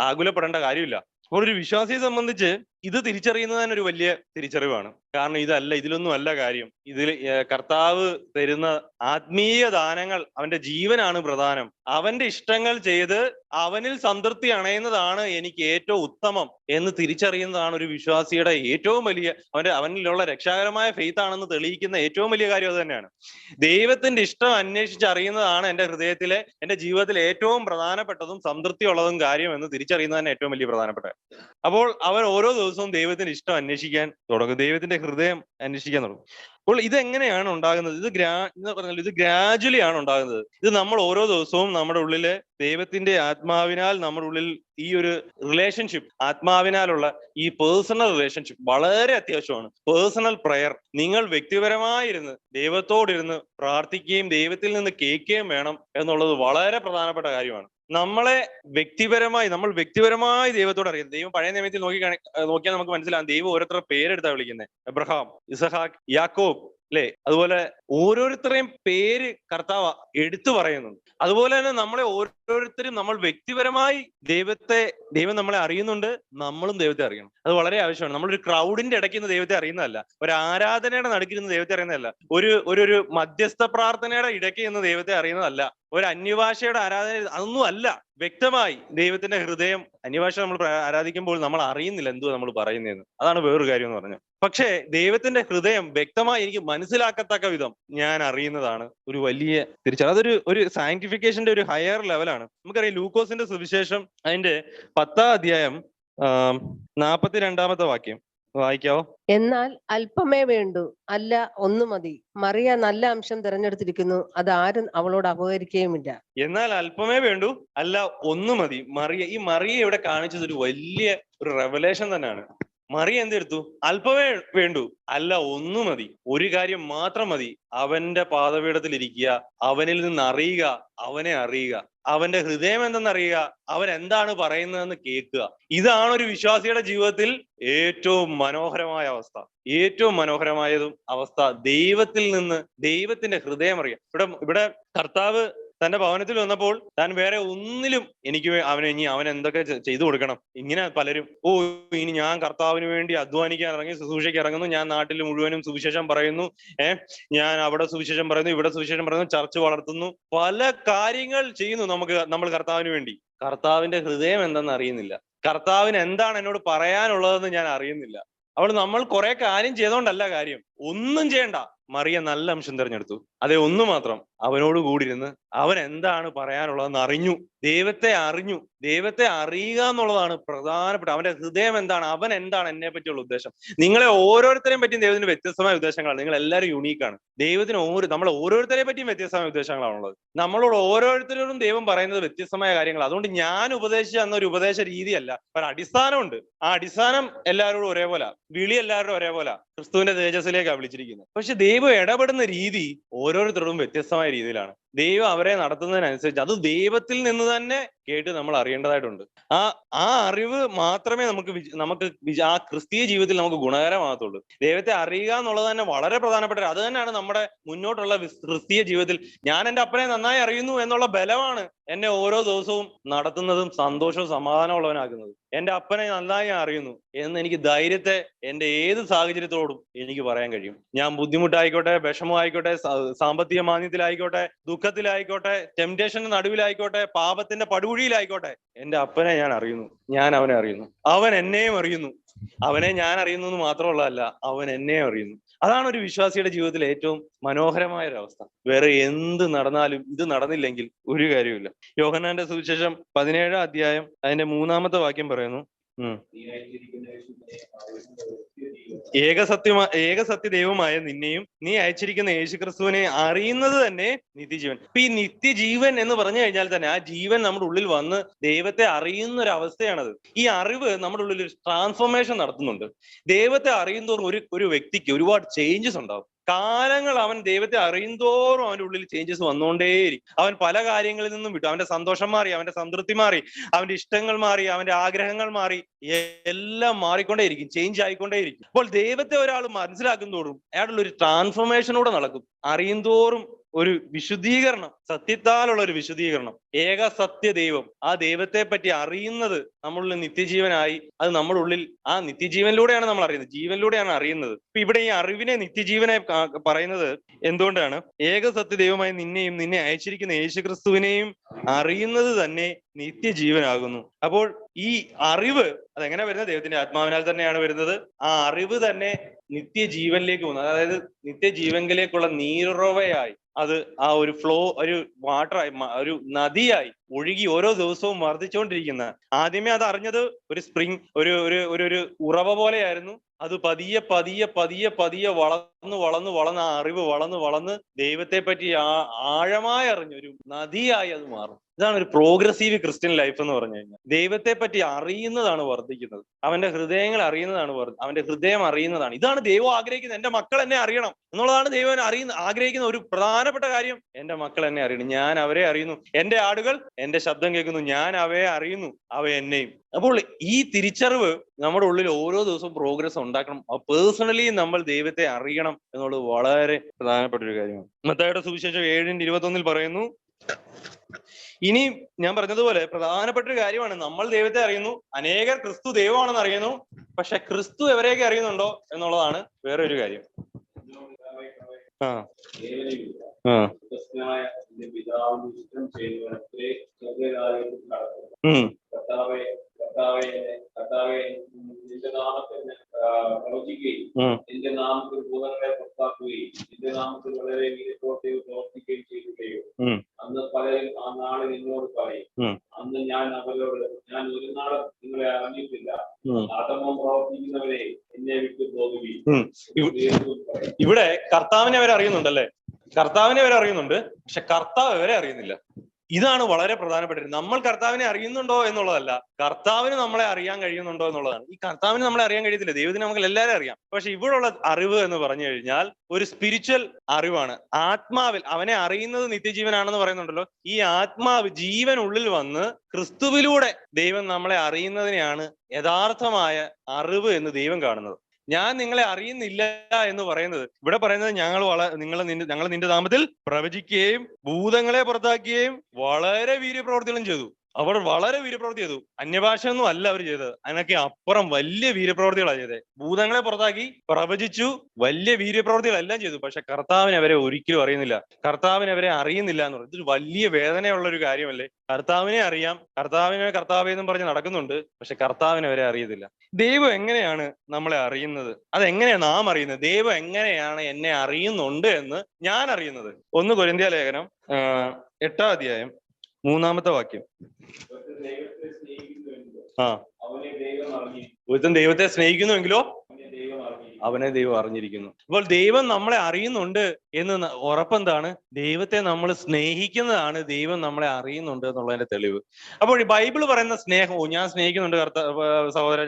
ആകുലപ്പെടേണ്ട കാര്യമില്ല. അപ്പോൾ ഒരു വിശ്വാസിയെ സംബന്ധിച്ച് ഇത് തിരിച്ചറിയുന്നത് തന്നെ ഒരു വലിയ തിരിച്ചറിവാണ്. കാരണം ഇതിലൊന്നും അല്ല കാര്യം. ഇതിൽ കർത്താവ് തരുന്ന ആത്മീയ ദാനങ്ങൾ, അവന്റെ ജീവനാണ് പ്രധാനം. അവന്റെ ഇഷ്ടങ്ങൾ ചെയ്ത് അവനിൽ സംതൃപ്തി അണയുന്നതാണ് എനിക്ക് ഏറ്റവും ഉത്തമം എന്ന് തിരിച്ചറിയുന്നതാണ് ഒരു വിശ്വാസിയുടെ ഏറ്റവും വലിയ, അവനിലുള്ള രക്ഷാകരമായ ഫെയ്ത്ത് ആണെന്ന് തെളിയിക്കുന്ന ഏറ്റവും വലിയ കാര്യം അത് തന്നെയാണ്. ദൈവത്തിന്റെ ഇഷ്ടം അന്വേഷിച്ച് അറിയുന്നതാണ് എന്റെ ജീവിതത്തിലെ ഏറ്റവും പ്രധാനപ്പെട്ടതും സംതൃപ്തി ഉള്ളതും കാര്യം എന്ന് തിരിച്ചറിയുന്നത് തന്നെ ഏറ്റവും വലിയ പ്രധാനപ്പെട്ട. അപ്പോൾ അവൻ ഓരോ ദിവസവും ദൈവത്തിന്റെ ഇഷ്ടം അന്വേഷിക്കാൻ തുടങ്ങും, ദൈവത്തിന്റെ ഹൃദയം അന്വേഷിക്കാൻ തുടങ്ങും. അപ്പോൾ ഇതെങ്ങനെയാണ് ഉണ്ടാകുന്നത്? ഇത് ഗ്രാജുവലി ആണ് ഉണ്ടാകുന്നത്. ഇത് നമ്മൾ ഓരോ ദിവസവും നമ്മുടെ ഉള്ളിലെ ദൈവത്തിന്റെ ആത്മാവിനാൽ നമ്മുടെ ഉള്ളിൽ ഈ ഒരു റിലേഷൻഷിപ്പ്, ആത്മാവിനാലുള്ള ഈ പേഴ്സണൽ റിലേഷൻഷിപ്പ് വളരെ അത്യാവശ്യമാണ്. പേഴ്സണൽ പ്രയർ, നിങ്ങൾ വ്യക്തിപരമായിരുന്ന് ദൈവത്തോടിരുന്ന് പ്രാർത്ഥിക്കുകയും ദൈവത്തിൽ നിന്ന് കേൾക്കുകയും വേണം എന്നുള്ളത് വളരെ പ്രധാനപ്പെട്ട കാര്യമാണ്. നമ്മൾ വ്യക്തിപരമായി ദൈവത്തോട് അറിയാം. ദൈവം പഴയ നിയമത്തിൽ നോക്കിയാൽ നമുക്ക് മനസ്സിലാകും. ദൈവം ഓരോരുത്തരുടെ പേരെടുത്താ വിളിക്കുന്നത്. എബ്രഹാം, ഇസഹാക്ക്, യാക്കോബ്, അല്ലെ? അതുപോലെ ഓരോരുത്തരെയും പേര് കർത്താവ് എടുത്തു പറയുന്നുണ്ട്. അതുപോലെ തന്നെ നമ്മളെ ഓരോരുത്തരും നമ്മൾ വ്യക്തിപരമായി ദൈവം നമ്മളെ അറിയുന്നുണ്ട്, നമ്മളും ദൈവത്തെ അറിയണം. അത് വളരെ ആവശ്യമാണ്. നമ്മളൊരു ക്രൗഡിന്റെ ഇടയ്ക്ക് നിന്ന് ദൈവത്തെ അറിയുന്നതല്ല, ഒരു ആരാധനയുടെ നടുക്കിരുന്ന് ദൈവത്തെ അറിയുന്നതല്ല, ഒരു മധ്യസ്ഥ പ്രാർത്ഥനയുടെ ഇടയ്ക്ക് നിന്ന് ദൈവത്തെ അറിയുന്നതല്ല, ഒരു അന്യഭാഷയുടെ ആരാധന, അതൊന്നും അല്ല. വ്യക്തമായി ദൈവത്തിന്റെ ഹൃദയം, അന്യഭാഷ നമ്മൾ ആരാധിക്കുമ്പോൾ നമ്മൾ അറിയുന്നില്ല എന്തുവാ നമ്മൾ പറയുന്നതെന്ന്. അതാണ് വേറൊരു കാര്യം എന്ന് പറഞ്ഞത്. പക്ഷേ ദൈവത്തിന്റെ ഹൃദയം വ്യക്തമായി എനിക്ക് മനസ്സിലാക്കത്തക്ക വിധം ഞാൻ അറിയുന്നതാണ് ഒരു വലിയ തിരിച്ചറിവ്. ഒരു സയന്റിഫിക്കേഷന്റെ ഒരു ഹയർ ലെവലാണ്. നമുക്കറിയാം ലൂക്കോസിന്റെ സുവിശേഷം അതിന്റെ 10-ാം അധ്യായം 42-ാമത്തെ വാക്യം വായിക്കാവോ? എന്നാൽ അല്പമേ വേണ്ടൂ, അല്ല ഒന്ന് മതി. മറിയ നല്ല അംശം തിരഞ്ഞെടുത്തിരിക്കുന്നു, അത് ആരും അവളോട് അപകരിക്കുകയുമില്ല. എന്നാൽ അല്പമേ വേണ്ടൂ, അല്ല ഒന്ന് മതി. മറിയ ഇവിടെ കാണിച്ചത് ഒരു വലിയ ഒരു റെവലേഷൻ തന്നെയാണ്. മറിയ എന്തെടുത്തു? അല്പമേ വേണ്ടൂ, അല്ല ഒന്നു മതി. ഒരു കാര്യം മാത്രം മതി. അവന്റെ പാദപീഠത്തിൽ ഇരിക്കുക, അവനിൽ നിന്ന് അറിയുക, അവനെ അറിയുക, അവന്റെ ഹൃദയം എന്തെന്നറിയുക, അവൻ എന്താണ് പറയുന്നതെന്ന് കേൾക്കുക. ഇതാണ് ഒരു വിശ്വാസിയുടെ ജീവിതത്തിൽ ഏറ്റവും മനോഹരമായ അവസ്ഥ. ഏറ്റവും മനോഹരമായതും അവസ്ഥ ദൈവത്തിൽ നിന്ന്, ദൈവത്തിന്റെ ഹൃദയം അറിയാം. ഇവിടെ കർത്താവ് തന്റെ ഭവനത്തിൽ വന്നപ്പോൾ താൻ വേറെ ഒന്നിലും അവൻ എന്തൊക്കെ ചെയ്തു കൊടുക്കണം, ഇങ്ങനെ പലരും ഇനി ഞാൻ കർത്താവിന് വേണ്ടി അധ്വാനിക്കാൻ ഇറങ്ങി, ശുശ്രൂഷയ്ക്ക് ഇറങ്ങുന്നു, ഞാൻ നാട്ടിൽ മുഴുവനും സുവിശേഷം പറയുന്നു, ഞാൻ അവിടെ സുവിശേഷം പറയുന്നു, ഇവിടെ സുവിശേഷം പറയുന്നു, ചർച്ച് വളർത്തുന്നു, പല കാര്യങ്ങൾ ചെയ്യുന്നു നമ്മൾ കർത്താവിന് വേണ്ടി. കർത്താവിന്റെ ഹൃദയം എന്തെന്ന് അറിയുന്നില്ല. കർത്താവിന് എന്താണ് എന്നോട് പറയാനുള്ളതെന്ന് ഞാൻ അറിയുന്നില്ല. നമ്മൾ കുറെ കാര്യം ചെയ്തോണ്ടല്ല കാര്യം, ഒന്നും ചെയ്യണ്ട. മറിയ നല്ല അംശം തിരഞ്ഞെടുത്തു. അതേ, ഒന്ന് മാത്രം. അവനോട് കൂടിയിരുന്ന് അവൻ എന്താണ് പറയാനുള്ളതെന്ന് അറിഞ്ഞു. ദൈവത്തെ അറിയുക എന്നുള്ളതാണ് പ്രധാനപ്പെട്ട. അവന്റെ ഹൃദയം എന്താണ്, അവൻ എന്താണ് എന്നെ പറ്റിയുള്ള ഉദ്ദേശം. നിങ്ങളെ ഓരോരുത്തരെയും പറ്റിയും ദൈവത്തിന് വ്യത്യസ്തമായ ഉദ്ദേശങ്ങളാണ്. നിങ്ങൾ എല്ലാവരും യുണീക്കാണ്. ദൈവത്തിന് നമ്മൾ ഓരോരുത്തരെ പറ്റിയും വ്യത്യസ്തമായ ഉദ്ദേശങ്ങളാണുള്ളത്. നമ്മളോട് ഓരോരുത്തരോടും ദൈവം പറയുന്നത് വ്യത്യസ്തമായ കാര്യങ്ങൾ. അതുകൊണ്ട് ഞാൻ ഉപദേശിച്ച എന്നൊരു ഉപദേശ രീതിയല്ല, ഒരു അടിസ്ഥാനമുണ്ട്. ആ അടിസ്ഥാനം എല്ലാവരോടും ഒരേപോലെ, വിളി എല്ലാവരും ഒരേപോലെ, ക്രിസ്തുവിന്റെ തേജസ്സിലേക്കാണ് വിളിച്ചിരിക്കുന്നത്. പക്ഷെ ദൈവം ഇടപെടുന്ന രീതി ഓരോരുത്തരോടും വ്യത്യസ്തമായ രീതിയിലാണ്. ദൈവം അവരെ നടത്തുന്നതിനനുസരിച്ച് അത് ദൈവത്തിൽ നിന്ന് തന്നെ കേട്ട് നമ്മൾ അറിയേണ്ടതായിട്ടുണ്ട്. ആ അറിവ് മാത്രമേ നമുക്ക് ആ ക്രിസ്തീയ ജീവിതത്തിൽ നമുക്ക് ഗുണകരമാകത്തുള്ളൂ. ദൈവത്തെ അറിയുക എന്നുള്ളത് തന്നെ വളരെ പ്രധാനപ്പെട്ട. അത് തന്നെയാണ് നമ്മുടെ മുന്നോട്ടുള്ള ക്രിസ്തീയ ജീവിതത്തിൽ. ഞാൻ എൻ്റെ അപ്പനെ നന്നായി അറിയുന്നു എന്നുള്ള ബലമാണ് എന്നെ ഓരോ ദിവസവും നടത്തുന്നതും സന്തോഷവും സമാധാനവും ഉള്ളവനാക്കുന്നത്. എൻ്റെ അപ്പനെ നന്നായി അറിയുന്നു എന്ന് എനിക്ക് ധൈര്യത്തെ എൻ്റെ ഏത് സാഹചര്യത്തോടും എനിക്ക് പറയാൻ കഴിയും. ഞാൻ ബുദ്ധിമുട്ടായിക്കോട്ടെ, വിഷമമായിക്കോട്ടെ, സാമ്പത്തിക മാന്ദ്യത്തിലായിക്കോട്ടെ, ദുഃഖ ദുഃഖത്തിലായിക്കോട്ടെ, ടെംപ്റ്റേഷന്റെ നടുവിലായിക്കോട്ടെ, പാപത്തിന്റെ പടുകുഴിയിലായിക്കോട്ടെ, എന്റെ അപ്പനെ ഞാൻ അറിയുന്നു, ഞാൻ അവനെ അറിയുന്നു, അവൻ എന്നെയും അറിയുന്നു. അവനെ ഞാൻ അറിയുന്നു എന്ന് മാത്രമുള്ളതല്ല, അവൻ എന്നെയും അറിയുന്നു. അതാണ് ഒരു വിശ്വാസിയുടെ ജീവിതത്തിൽ ഏറ്റവും മനോഹരമായ ഒരു അവസ്ഥ. വേറെ എന്ത് നടന്നാലും ഇത് നടന്നില്ലെങ്കിൽ ഒരു കാര്യമില്ല. യോഹന്നാന്റെ സുവിശേഷം 17 അധ്യായം അതിന്റെ 3-ാമത്തെ വാക്യം പറയുന്നു, ഏകസത്യ ദൈവമായ നിന്നെയും നീ അയച്ചിരിക്കുന്ന യേശുക്രിസ്തുവിനെ അറിയുന്നത് തന്നെ നിത്യജീവൻ. ഇപ്പൊ ഈ നിത്യജീവൻ എന്ന് പറഞ്ഞു കഴിഞ്ഞാൽ തന്നെ ആ ജീവൻ നമ്മുടെ ഉള്ളിൽ വന്ന് ദൈവത്തെ അറിയുന്ന ഒരു അവസ്ഥയാണത്. ഈ അറിവ് നമ്മുടെ ഉള്ളിൽ ഒരു ട്രാൻസ്ഫോർമേഷൻ നടത്തുന്നുണ്ട്. ദൈവത്തെ അറിയുന്നതോറും ഒരു വ്യക്തിക്ക് ഒരുപാട് ചേഞ്ചസ് ഉണ്ടാവും. കാലങ്ങൾ അവൻ ദൈവത്തെ അറിയുന്തോറും അവന്റെ ഉള്ളിൽ ചേഞ്ചസ് വന്നുകൊണ്ടേയിരിക്കും. അവൻ പല കാര്യങ്ങളിൽ നിന്നും വിട്ടു. അവന്റെ സന്തോഷം മാറി, അവന്റെ സംതൃപ്തി മാറി, അവന്റെ ഇഷ്ടങ്ങൾ മാറി, അവന്റെ ആഗ്രഹങ്ങൾ മാറി, എല്ലാം മാറിക്കൊണ്ടേയിരിക്കും, ചേഞ്ച് ആയിക്കൊണ്ടേയിരിക്കും. അപ്പോൾ ദൈവത്തെ ഒരാൾ മനസ്സിലാക്കുന്തോറും അയാളുടെ ഒരു ട്രാൻസ്ഫോർമേഷനൂടെ നടക്കും. അറിയുന്തോറും ഒരു വിശുദ്ധീകരണം, സത്യത്താലുള്ള ഒരു വിശുദ്ധീകരണം. ഏക സത്യ ദൈവം, ആ ദൈവത്തെ പറ്റി അറിയുന്നത് നമ്മളുള്ളിൽ നിത്യജീവനായി. അത് നമ്മുടെ ഉള്ളിൽ ആ നിത്യജീവനിലൂടെയാണ് നമ്മൾ അറിയുന്നത്, ജീവനിലൂടെയാണ് അറിയുന്നത്. ഇപ്പൊ ഇവിടെ ഈ അറിവിനെ നിത്യജീവനെ പറയുന്നത് എന്തുകൊണ്ടാണ്? ഏക സത്യ ദൈവമായി നിന്നെയും നിന്നെ അയച്ചിരിക്കുന്ന യേശുക്രിസ്തുവിനെയും അറിയുന്നത് തന്നെ നിത്യജീവനാകുന്നു. അപ്പോൾ ഈ അറിവ് അതെങ്ങനെ വരുന്നത്? ദൈവത്തിന്റെ ആത്മാവിനാൽ തന്നെയാണ് വരുന്നത്. ആ അറിവ് തന്നെ നിത്യജീവനിലേക്ക് പോകുന്നത്. അതായത് നിത്യജീവനിലേക്കുള്ള നീരുറവയായി, അത് ആ ഒരു ഫ്ലോ, ഒരു വാട്ടറായി, ഒരു നദിയായി ഒഴുകി ഓരോ ദിവസവും വർദ്ധിച്ചുകൊണ്ടിരിക്കുന്ന. ആദ്യമേ അത് അറിഞ്ഞത് ഒരു സ്പ്രിങ്, ഒരു ഉറവ പോലെയായിരുന്നു. അത് പതിയെ പതിയെ പതിയെ പതിയെ വളർന്ന് ആ അറിവ് വളർന്ന് ദൈവത്തെ പറ്റി ആഴമായി അറിഞ്ഞ് ഒരു നദിയായി അത് മാറും. ഇതാണ് ഒരു പ്രോഗ്രസീവ് ക്രിസ്ത്യൻ ലൈഫ് എന്ന് പറഞ്ഞു കഴിഞ്ഞാൽ. ദൈവത്തെ പറ്റി അറിയുന്നതാണ് വർദ്ധിക്കുന്നത്. അവന്റെ ഹൃദയങ്ങൾ അറിയുന്നതാണ്, അവന്റെ ഹൃദയം അറിയുന്നതാണ്. ഇതാണ് ദൈവം ആഗ്രഹിക്കുന്നത്. എന്റെ മക്കൾ എന്നെ അറിയണം എന്നുള്ളതാണ് ദൈവം ആഗ്രഹിക്കുന്ന ഒരു പ്രധാനപ്പെട്ട കാര്യം. എന്റെ മക്കൾ എന്നെ അറിയണം, ഞാൻ അവരെ അറിയുന്നു. എന്റെ ആടുകൾ എന്റെ ശബ്ദം കേൾക്കുന്നു, ഞാൻ അവയെ അറിയുന്നു, അവ എന്നെയും. അപ്പോൾ ഈ തിരിച്ചറിവ് നമ്മുടെ ഉള്ളിൽ ഓരോ ദിവസവും പ്രോഗ്രസ് ഉണ്ടാക്കണം. പേഴ്സണലി നമ്മൾ ദൈവത്തെ അറിയണം എന്നുള്ളത് വളരെ പ്രധാനപ്പെട്ട ഒരു കാര്യമാണ്. മത്തായിയുടെ സുവിശേഷം 7:21 പറയുന്നു, ഇനി ഞാൻ പറഞ്ഞതുപോലെ പ്രധാനപ്പെട്ട ഒരു കാര്യമാണ്. നമ്മൾ ദൈവത്തെ അറിയുന്നു, അനേകർ ക്രിസ്തു ദൈവമാണെന്ന് അറിയുന്നു. പക്ഷെ ക്രിസ്തു എവരെയൊക്കെ അറിയുന്നുണ്ടോ എന്നുള്ളതാണ് വേറെ ഒരു കാര്യം. നിന്റെ നാമത്തിൽ ഭൂതങ്ങളെ പുറത്താക്കുകയും നിന്റെ നാമത്തിൽ വളരെ വീരപ്രവൃത്തികൾ പ്രവർത്തിക്കുകയും ചെയ്യുകയോ അന്ന് പലരും ആ നാളെ നിന്നോട് പറയും, അന്ന് ഞാൻ അവരോട്, ഞാൻ ഒരു നാളും നിങ്ങളെ അറിഞ്ഞിട്ടില്ല, അധർമ്മം പ്രവർത്തിക്കുന്നവരെ എന്നെ വിട്ടു പോകുകയും. ഇവിടെ കർത്താവിനെ അവരെ അറിയുന്നുണ്ടല്ലേ? കർത്താവിനെ അവരെ അറിയുന്നുണ്ട്, പക്ഷെ കർത്താവ് അവരെ അറിയുന്നില്ല. ഇതാണ് വളരെ പ്രധാനപ്പെട്ടത്. നമ്മൾ കർത്താവിനെ അറിയുന്നുണ്ടോ എന്നുള്ളതല്ല, കർത്താവിന് നമ്മളെ അറിയാൻ കഴിയുന്നുണ്ടോ എന്നുള്ളതാണ്. ഈ കർത്താവിന് നമ്മളെ അറിയാൻ കഴിയത്തില്ല, ദൈവത്തിന് നമുക്ക് എല്ലാവരും അറിയാം. പക്ഷെ ഇവിടെയുള്ള അറിവ് എന്ന് പറഞ്ഞു കഴിഞ്ഞാൽ ഒരു സ്പിരിച്വൽ അറിവാണ്. ആത്മാവിൽ അവനെ അറിയുന്നത് നിത്യജീവനാണെന്ന് പറയുന്നുണ്ടല്ലോ. ഈ ആത്മാവ് ജീവൻ ഉള്ളിൽ വന്ന് ക്രിസ്തുവിലൂടെ ദൈവം നമ്മളെ അറിയുന്നതിനെയാണ് യഥാർത്ഥമായ അറിവ് എന്ന് ദൈവം കാണുന്നത്. ഞാൻ നിങ്ങളെ അറിയുന്നില്ല എന്ന് പറയുന്നത്, ഇവിടെ പറയുന്നത് ഞങ്ങൾ നിന്റെ നാമത്തിൽ പ്രവചിക്കുകയും ഭൂതങ്ങളെ പുറത്താക്കുകയും വളരെ വീര്യപ്രവർത്തികളും ചെയ്തു. അവർ വളരെ വീര്യപ്രവൃത്തി ചെയ്തു. അന്യഭാഷയൊന്നും അല്ല അവർ ചെയ്തത്, അതിനൊക്കെ അപ്പുറം വലിയ വീര്യപ്രവൃത്തികളാണ് ചെയ്തത്. ഭൂതങ്ങളെ പുറത്താക്കി, പ്രവചിച്ചു, വലിയ വീര്യപ്രവൃത്തികളെല്ലാം ചെയ്തു. പക്ഷെ കർത്താവിനെ അവരെ ഒരിക്കലും അറിയുന്നില്ല. കർത്താവിനെ അവരെ അറിയുന്നില്ല എന്ന് പറയുന്നത് ഇതൊരു വലിയ വേദനയുള്ള ഒരു കാര്യമല്ലേ? കർത്താവിനെ അറിയാം, കർത്താവേ എന്നും പറഞ്ഞ് നടക്കുന്നുണ്ട്, പക്ഷെ കർത്താവിനെ അവരെ അറിയത്തില്ല. ദൈവം എങ്ങനെയാണ് നമ്മളെ അറിയുന്നത്? അതെങ്ങനെയാണ് നാം അറിയുന്നത്? ദൈവം എങ്ങനെയാണ് എന്നെ അറിയുന്നുണ്ട് എന്ന് ഞാൻ അറിയുന്നത്? 1 കൊരിന്ത്യർ ലേഖനം 8-ാം അധ്യായം 3-ാമത്തെ വാക്യം. ഒരുത്തൻ ദൈവത്തെ സ്നേഹിക്കുന്നുവെങ്കിലോ അവനെ ദൈവം അറിഞ്ഞിരിക്കുന്നു. അപ്പോൾ ദൈവം നമ്മളെ അറിയുന്നുണ്ട് എന്ന് ഉറപ്പെന്താണ്? ദൈവത്തെ നമ്മൾ സ്നേഹിക്കുന്നതാണ് ദൈവം നമ്മളെ അറിയുന്നുണ്ട് എന്നുള്ളതിന്റെ തെളിവ്. അപ്പോൾ ഈ ബൈബിൾ പറയുന്ന സ്നേഹവും, ഞാൻ സ്നേഹിക്കുന്നുണ്ട് സഹോദരൻ,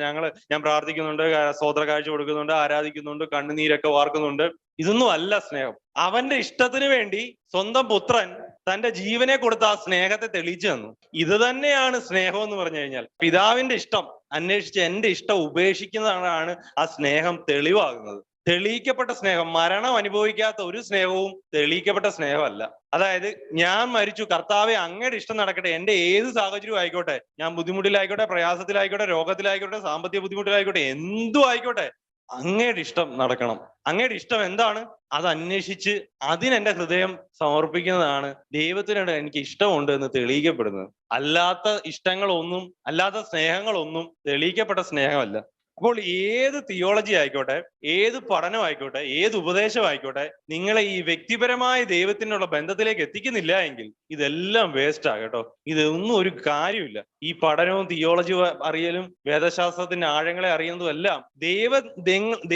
ഞാൻ പ്രാർത്ഥിക്കുന്നുണ്ട്, സ്തോത്ര കാഴ്ച കൊടുക്കുന്നുണ്ട്, ആരാധിക്കുന്നുണ്ട്, കണ്ണുനീരൊക്കെ വാർക്കുന്നുണ്ട്, ഇതൊന്നും അല്ല സ്നേഹം. അവന്റെ ഇഷ്ടത്തിന് വേണ്ടി സ്വന്തം പുത്രൻ തന്റെ ജീവനെ കൊടുത്ത ആ സ്നേഹത്തെ തെളിയിച്ചു തന്നു. ഇത് തന്നെയാണ് സ്നേഹം എന്ന് പറഞ്ഞു കഴിഞ്ഞാൽ. പിതാവിന്റെ ഇഷ്ടം അന്വേഷിച്ച് എന്റെ ഇഷ്ടം ഉപേക്ഷിക്കുന്നതാണ് ആ സ്നേഹം തെളിവാകുന്നത്. തെളിയിക്കപ്പെട്ട സ്നേഹം, മരണം അനുഭവിക്കാത്ത ഒരു സ്നേഹവും തെളിയിക്കപ്പെട്ട സ്നേഹമല്ല. അതായത് ഞാൻ മരിച്ചു, കർത്താവെ അങ്ങയുടെ ഇഷ്ടം നടക്കട്ടെ, എന്റെ ഏത് സാഹചര്യവും ആയിക്കോട്ടെ, ഞാൻ ബുദ്ധിമുട്ടിലായിക്കോട്ടെ, പ്രയാസത്തിലായിക്കോട്ടെ, രോഗത്തിലായിക്കോട്ടെ, സാമ്പത്തിക ബുദ്ധിമുട്ടിലായിക്കോട്ടെ, എന്തും ആയിക്കോട്ടെ, അങ്ങയുടെ ഇഷ്ടം നടക്കണം. അങ്ങയുടെ ഇഷ്ടം എന്താണ് അത് അന്വേഷിച്ച് അതിനെന്റെ ഹൃദയം സമർപ്പിക്കുന്നതാണ് ദൈവത്തിനോട് എനിക്ക് ഇഷ്ടമുണ്ട് എന്ന് തെളിയിക്കപ്പെടുന്നത്. അല്ലാത്ത ഇഷ്ടങ്ങളൊന്നും, അല്ലാത്ത സ്നേഹങ്ങളൊന്നും തെളിയിക്കപ്പെട്ട സ്നേഹമല്ല. അപ്പോൾ ഏത് തിയോളജി ആയിക്കോട്ടെ, ഏത് പഠനം ആയിക്കോട്ടെ, ഏത് ഉപദേശം ആയിക്കോട്ടെ, നിങ്ങളെ ഈ വ്യക്തിപരമായ ദൈവത്തിനുള്ള ബന്ധത്തിലേക്ക് എത്തിക്കുന്നില്ല എങ്കിൽ ഇതെല്ലാം വേസ്റ്റ് ആകട്ടോ. ഇതൊന്നും ഒരു കാര്യമില്ല. ഈ പഠനവും തിയോളജിയും അറിയലും വേദശാസ്ത്രത്തിന്റെ ആഴങ്ങളെ അറിയുന്നതും എല്ലാം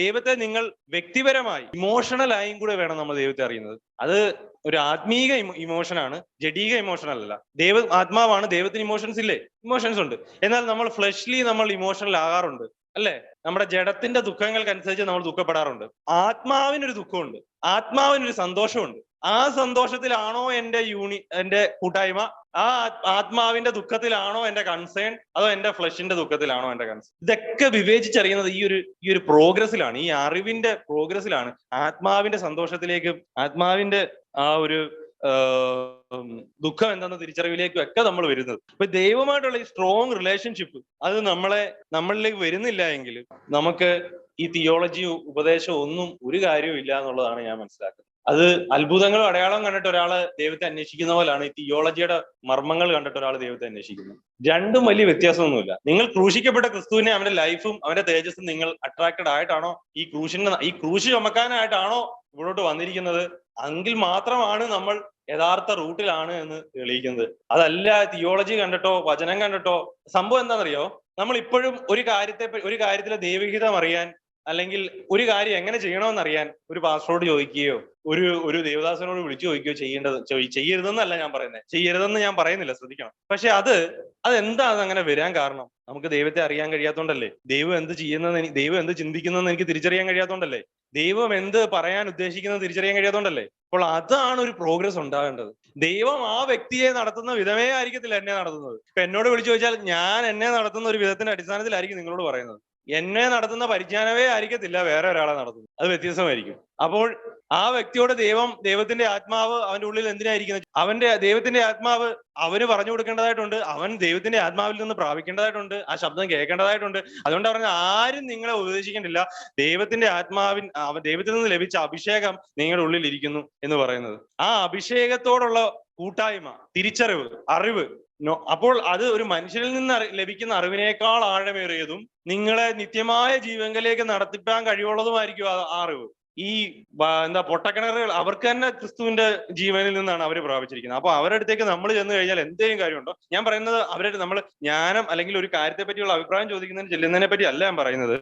ദൈവത്തെ നിങ്ങൾ വ്യക്തിപരമായി ഇമോഷണലായും കൂടെ വേണം നമ്മൾ ദൈവത്തെ അറിയുന്നത്. അത് ഒരു ആത്മീക ഇമോഷനാണ്, ജഡീക ഇമോഷണൽ അല്ല. ആത്മാവാണ്, ദൈവത്തിന് ഇമോഷൻസ് ഇല്ലേ? ഇമോഷൻസ് ഉണ്ട്. എന്നാൽ നമ്മൾ ഫ്ലഷ്ലി നമ്മൾ ഇമോഷണൽ ആകാറുണ്ട് അല്ലെ? നമ്മുടെ ജഡത്തിന്റെ ദുഃഖങ്ങൾക്കനുസരിച്ച് നമ്മൾ ദുഃഖപ്പെടാറുണ്ട്. ആത്മാവിനൊരു ദുഃഖമുണ്ട്, ആത്മാവിനൊരു സന്തോഷമുണ്ട്. ആ സന്തോഷത്തിലാണോ എന്റെ കൂട്ടായ്മ? ആ ആത്മാവിന്റെ ദുഃഖത്തിലാണോ എന്റെ കൺസേൺ? അതോ എന്റെ ഫ്ലഷിന്റെ ദുഃഖത്തിലാണോ എന്റെ കൺസേൺ? ഇതൊക്കെ വിവേചിച്ചറിയുന്നത് ഈ ഒരു പ്രോഗ്രസ്സിലാണ്, ഈ അറിവിന്റെ പ്രോഗ്രസ്സിലാണ്. ആത്മാവിന്റെ സന്തോഷത്തിലേക്കും ആത്മാവിന്റെ ആ ഒരു ദുഃഖം എന്തെന്ന തിരിച്ചറിവിലേക്കും ഒക്കെ നമ്മൾ വരുന്നത്. അപ്പൊ ദൈവമായിട്ടുള്ള ഈ സ്ട്രോങ് റിലേഷൻഷിപ്പ് അത് നമ്മളിലേക്ക് വരുന്നില്ല എങ്കിൽ നമുക്ക് ഈ തിയോളജിയോ ഉപദേശമോ ഒന്നും ഒരു കാര്യവും ഇല്ല എന്നുള്ളതാണ് ഞാൻ മനസ്സിലാക്കുന്നത്. അത് അത്ഭുതങ്ങളും അടയാളം കണ്ടിട്ട് ഒരാള് ദൈവത്തെ അന്വേഷിക്കുന്ന പോലാണ് ഈ തിയോളജിയുടെ മർമ്മങ്ങൾ കണ്ടിട്ട് ഒരാൾ ദൈവത്തെ അന്വേഷിക്കുന്നത്. രണ്ടും വലിയ വ്യത്യാസമൊന്നുമില്ല. നിങ്ങൾ ക്രൂശിക്കപ്പെട്ട ക്രിസ്തുവിനെ, അവന്റെ ലൈഫും അവന്റെ തേജസ്സും നിങ്ങൾ അട്രാക്റ്റഡ് ആയിട്ടാണോ, ഈ ക്രൂശ് ചുമക്കാനായിട്ടാണോ ഇവിടോട്ട് വന്നിരിക്കുന്നത്, എങ്കിൽ മാത്രമാണ് നമ്മൾ യഥാർത്ഥ റൂട്ടിലാണ് എന്ന് തെളിയിക്കുന്നത്. അതല്ല തിയോളജി കണ്ടിട്ടോ വചനം കണ്ടിട്ടോ. സംഭവം എന്താണെന്നറിയോ? നമ്മൾ ഇപ്പോഴും ഒരു കാര്യത്തിലെ ദൈവഹിതം അറിയാൻ, അല്ലെങ്കിൽ ഒരു കാര്യം എങ്ങനെ ചെയ്യണമെന്നറിയാൻ ഒരു പാസ്റ്ററോട് ചോദിക്കുകയോ ഒരു ദേവദാസനോട് വിളിച്ചു ചോദിക്കുകയോ ചെയ്യരുതെന്നല്ല ഞാൻ പറയുന്നത്. ചെയ്യരുതെന്ന് ഞാൻ പറയുന്നില്ല, ശ്രദ്ധിക്കണം. പക്ഷെ അതെന്താണ് അങ്ങനെ വരാൻ കാരണം? നമുക്ക് ദൈവത്തെ അറിയാൻ കഴിയാത്തോണ്ടല്ലേ? ദൈവം എന്ത് ചിന്തിക്കുന്നതെന്ന് എനിക്ക് തിരിച്ചറിയാൻ കഴിയാത്തോണ്ടല്ലേ? ദൈവം എന്ത് പറയാൻ ഉദ്ദേശിക്കുന്നത് തിരിച്ചറിയാൻ കഴിയാത്തോണ്ടല്ലേ? അപ്പോൾ അതാണ് ഒരു പ്രോഗ്രസ് ഉണ്ടാകേണ്ടത്. ദൈവം ആ വ്യക്തിയെ നടത്തുന്ന വിധമേ ആയിരിക്കത്തില്ല എന്നെ നടത്തുന്നത്. ഇപ്പൊ എന്നോട് വിളിച്ചു ചോദിച്ചാൽ ഞാൻ എന്നെ നടത്തുന്ന ഒരു വിധത്തിന്റെ അടിസ്ഥാനത്തിലായിരിക്കും നിങ്ങളോട് പറയുന്നത്. എന്നെ നടത്തുന്ന പരിജ്ഞാനമേ ആയിരിക്കത്തില്ല വേറെ ഒരാളെ നടത്തുന്നത്. അത് വ്യത്യസ്തമായിരിക്കും. അപ്പോൾ ആ വ്യക്തിയോട് ദൈവത്തിന്റെ ആത്മാവ് അവന്റെ ഉള്ളിൽ എന്തിനായിരിക്കുന്നത്? ദൈവത്തിന്റെ ആത്മാവ് അവന് പറഞ്ഞു കൊടുക്കേണ്ടതായിട്ടുണ്ട്. അവൻ ദൈവത്തിന്റെ ആത്മാവിൽ നിന്ന് പ്രാപിക്കേണ്ടതായിട്ടുണ്ട്. ആ ശബ്ദം കേൾക്കേണ്ടതായിട്ടുണ്ട്. അതുകൊണ്ട് പറഞ്ഞ ആരും നിങ്ങളെ ഉപദേശിക്കേണ്ടില്ല. ദൈവത്തിൽ നിന്ന് ലഭിച്ച അഭിഷേകം നിങ്ങളുടെ ഉള്ളിൽ ഇരിക്കുന്നു എന്ന് പറയുന്നത്. ആ അഭിഷേകത്തോടുള്ള കൂട്ടായ്മ, തിരിച്ചറിവ്, അറിവ്, അപ്പോൾ അത് ഒരു മനുഷ്യനിൽ നിന്ന് ലഭിക്കുന്ന അറിവിനേക്കാൾ ആഴമേറിയതും നിങ്ങളെ നിത്യമായ ജീവനിലേക്ക് നടത്തിപ്പാൻ കഴിവുള്ളതുമായിരിക്കും ആ അറിവ്. ഈ പൊട്ടക്കിണറുകൾ അവർക്ക് തന്നെ ക്രിസ്തുവിന്റെ ജീവനിൽ നിന്നാണ് അവർ പ്രാപിച്ചിരിക്കുന്നത്. അപ്പൊ അവരുടെ അടുത്തേക്ക് നമ്മൾ ചെന്ന് കഴിഞ്ഞാൽ എന്തെങ്കിലും കാര്യമുണ്ടോ? ഞാൻ പറയുന്നത് നമ്മൾ ജ്ഞാനം അല്ലെങ്കിൽ ഒരു കാര്യത്തെ പറ്റിയുള്ള അഭിപ്രായം ചെല്ലുന്നതിനെ പറ്റി അല്ല ഞാൻ പറയുന്നത്.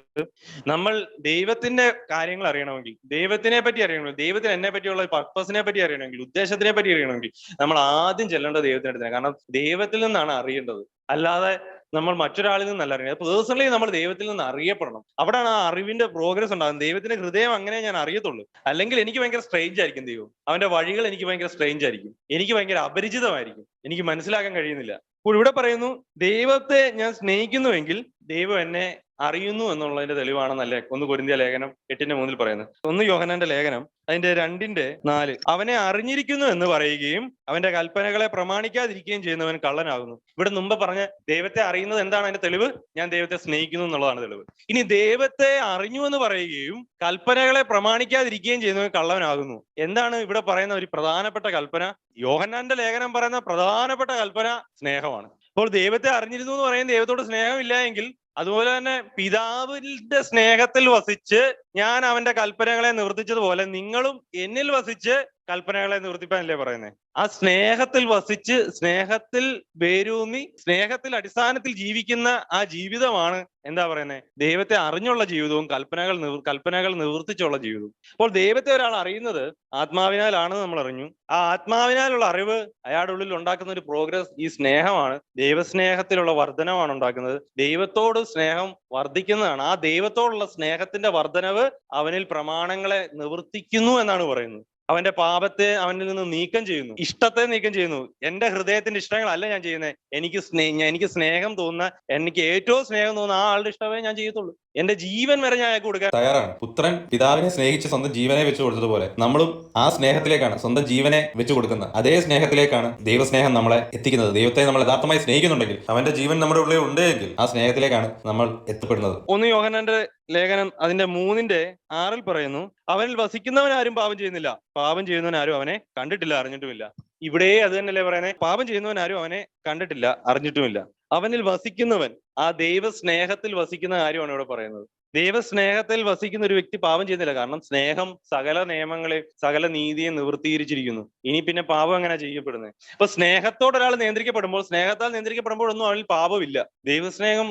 നമ്മൾ ദൈവത്തിന്റെ കാര്യങ്ങൾ അറിയണമെങ്കിൽ, ദൈവത്തിനെ പറ്റി അറിയണമെങ്കിൽ, ദൈവത്തിന് എന്നെ പറ്റിയുള്ള പർപ്പസിനെ പറ്റി അറിയണമെങ്കിൽ, ഉദ്ദേശത്തിനെ പറ്റി അറിയണമെങ്കിൽ നമ്മൾ ആദ്യം ചെല്ലേണ്ടത് ദൈവത്തിന്റെ അടുത്താണ്. കാരണം ദൈവത്തിൽ നിന്നാണ് അറിയേണ്ടത്, അല്ലാതെ നമ്മൾ മറ്റൊരാളിൽ നിന്നല്ല അറിയുന്നത്. പേഴ്സണലി നമ്മൾ ദൈവത്തിൽ നിന്ന് അറിയപ്പെടണം. അവിടെയാണ് ആ അറിവിന്റെ പ്രോഗ്രസ് ഉണ്ടാകുന്നത്. ദൈവത്തിന്റെ ഹൃദയം അങ്ങനെ ഞാൻ അറിയത്തുള്ളൂ. അല്ലെങ്കിൽ എനിക്ക് ഭയങ്കര സ്ട്രേഞ്ച് ആയിരിക്കും ദൈവം. അവന്റെ വഴികൾ എനിക്ക് ഭയങ്കര സ്ട്രേഞ്ച് ആയിരിക്കും. എനിക്ക് ഭയങ്കര അപരിചിതമായിരിക്കും. എനിക്ക് മനസ്സിലാക്കാൻ കഴിയുന്നില്ല. അപ്പോൾ ഇവിടെ പറയുന്നു, ദൈവത്തെ ഞാൻ സ്നേഹിക്കുന്നുവെങ്കിൽ ദൈവം എന്നെ അറിയുന്നു എന്നുള്ളതിന്റെ തെളിവാണെന്നല്ലേ 1 കൊരിന്ത്യർ ലേഖനം 8:3 പറയുന്നത്. 1 യോഹന്നാന്റെ ലേഖനം അതിന്റെ 2:4 അവനെ അറിഞ്ഞിരിക്കുന്നു എന്ന് പറയുകയും അവന്റെ കൽപ്പനകളെ പ്രമാണിക്കാതിരിക്കുകയും ചെയ്യുന്നവൻ കള്ളനാകുന്നു. ഇവിടെ മുമ്പ് പറഞ്ഞ ദൈവത്തെ അറിയുന്നത് എന്താണ് അതിന്റെ തെളിവ്? ഞാൻ ദൈവത്തെ സ്നേഹിക്കുന്നു എന്നുള്ളതാണ് തെളിവ്. ഇനി ദൈവത്തെ അറിഞ്ഞു എന്ന് പറയുകയും കൽപ്പനകളെ പ്രമാണിക്കാതിരിക്കുകയും ചെയ്യുന്നവൻ കള്ളവനാകുന്നു. എന്താണ് ഇവിടെ പറയുന്ന ഒരു പ്രധാനപ്പെട്ട കൽപ്പന? യോഹന്നാന്റെ ലേഖനം പറയുന്ന പ്രധാനപ്പെട്ട കൽപ്പന സ്നേഹമാണ്. അപ്പോൾ ദൈവത്തെ അറിഞ്ഞിരുന്നു എന്ന് പറയുന്നത് ദൈവത്തോട് സ്നേഹമില്ല എങ്കിൽ, അതുപോലെ തന്നെ പിതാവിന്റെ സ്നേഹത്തിൽ വസിച്ച് ഞാൻ അവന്റെ കൽപ്പനകളെ നിവർത്തിച്ചതുപോലെ നിങ്ങളും എന്നിൽ വസിച്ച് കൽപ്പനകളെ നിവർത്തിപ്പാനല്ലേ പറയുന്നത്? ആ സ്നേഹത്തിൽ വസിച്ച്, സ്നേഹത്തിൽ വേരൂന്നി, സ്നേഹത്തിൽ അടിസ്ഥാനത്തിൽ ജീവിക്കുന്ന ആ ജീവിതമാണ് എന്താ പറയുന്നത്? ദൈവത്തെ അറിഞ്ഞുള്ള ജീവിതവും കൽപ്പനകൾ നിവർത്തിച്ചുള്ള ജീവിതവും. അപ്പോൾ ദൈവത്തെ ഒരാൾ അറിയുന്നത് ആത്മാവിനാലാണെന്ന് നമ്മൾ അറിഞ്ഞു. ആ ആത്മാവിനാലുള്ള അറിവ് അയാളുടെ ഉള്ളിൽ ഉണ്ടാക്കുന്ന ഒരു പ്രോഗ്രസ് ഈ സ്നേഹമാണ്. ദൈവസ്നേഹത്തിലുള്ള വർധനമാണ് ഉണ്ടാക്കുന്നത്. ദൈവത്തോട് സ്നേഹം വർദ്ധിക്കുന്നതാണ്. ആ ദൈവത്തോടുള്ള സ്നേഹത്തിന്റെ വർധനവ് അവനിൽ പ്രമാണങ്ങളെ നിവർത്തിക്കുന്നു എന്നാണ് പറയുന്നത്. അവന്റെ പാപത്തെ അവനിൽ നിന്ന് നീക്കം ചെയ്യുന്നു, ഇഷ്ടത്തെ നീക്കം ചെയ്യുന്നു. എന്റെ ഹൃദയത്തിന്റെ ഇഷ്ടങ്ങളല്ല ഞാൻ ചെയ്യുന്നത്. എനിക്ക് സ്നേഹം തോന്നുന്ന, എനിക്ക് ഏറ്റവും സ്നേഹം തോന്നുന്ന ആ ആളുടെ ഇഷ്ടമേ ഞാൻ ചെയ്യത്തുള്ളൂ. എന്റെ ജീവൻ വരെ ഞാൻ അയാൾക്ക് കൊടുക്കാൻ തയ്യാറാണ്. പുത്രൻ പിതാവിനെ സ്നേഹിച്ച് സ്വന്തം ജീവനെ വെച്ച് കൊടുത്തതുപോലെ നമ്മളും ആ സ്നേഹത്തിലേക്കാണ്, സ്വന്തം ജീവനെ വെച്ച് കൊടുക്കുന്നത്. അതേ സ്നേഹത്തിലേക്കാണ് ദൈവസ്നേഹം നമ്മളെ എത്തിക്കുന്നത്. ദൈവത്തെ നമ്മൾ യഥാർത്ഥമായി സ്നേഹിക്കുന്നുണ്ടെങ്കിൽ, അവന്റെ ജീവൻ നമ്മുടെ ഉള്ളിൽ ഉണ്ടെങ്കിൽ ആ സ്നേഹത്തിലേക്കാണ് നമ്മൾ എത്തപ്പെടുന്നത്. 1 യോഹന്നാന്റെ ലേഖനം അതിന്റെ 3:6 പറയുന്നു, അവനിൽ വസിക്കുന്നവൻ ആരും പാപം ചെയ്യുന്നില്ല, പാപം ചെയ്യുന്നവൻ ആരും അവനെ കണ്ടിട്ടില്ല, അറിഞ്ഞിട്ടുമില്ല. ഇവിടെ അത് തന്നെയല്ലേ പറയുന്നത്, പാപം ചെയ്യുന്നവൻ ആരും അവനെ കണ്ടിട്ടില്ല, അറിഞ്ഞിട്ടുമില്ല. അവനിൽ വസിക്കുന്നവൻ, ആ ദൈവ സ്നേഹത്തിൽ വസിക്കുന്ന കാര്യമാണ് ഇവിടെ പറയുന്നത്. ദൈവസ്നേഹത്തിൽ വസിക്കുന്ന ഒരു വ്യക്തി പാപം ചെയ്യുന്നില്ല. കാരണം സ്നേഹം സകല നിയമങ്ങളെ, സകല നീതിയെ നിവൃത്തീകരിച്ചിരിക്കുന്നു. ഇനി പിന്നെ പാപം എങ്ങനെ ചെയ്യപ്പെടുന്നത്? അപ്പൊ സ്നേഹത്തോടെ ഒരാൾ നിയന്ത്രിക്കപ്പെടുമ്പോൾ, സ്നേഹത്താൽ നിയന്ത്രിക്കപ്പെടുമ്പോഴൊന്നും അയാളിൽ പാപമില്ല. ദൈവസ്നേഹം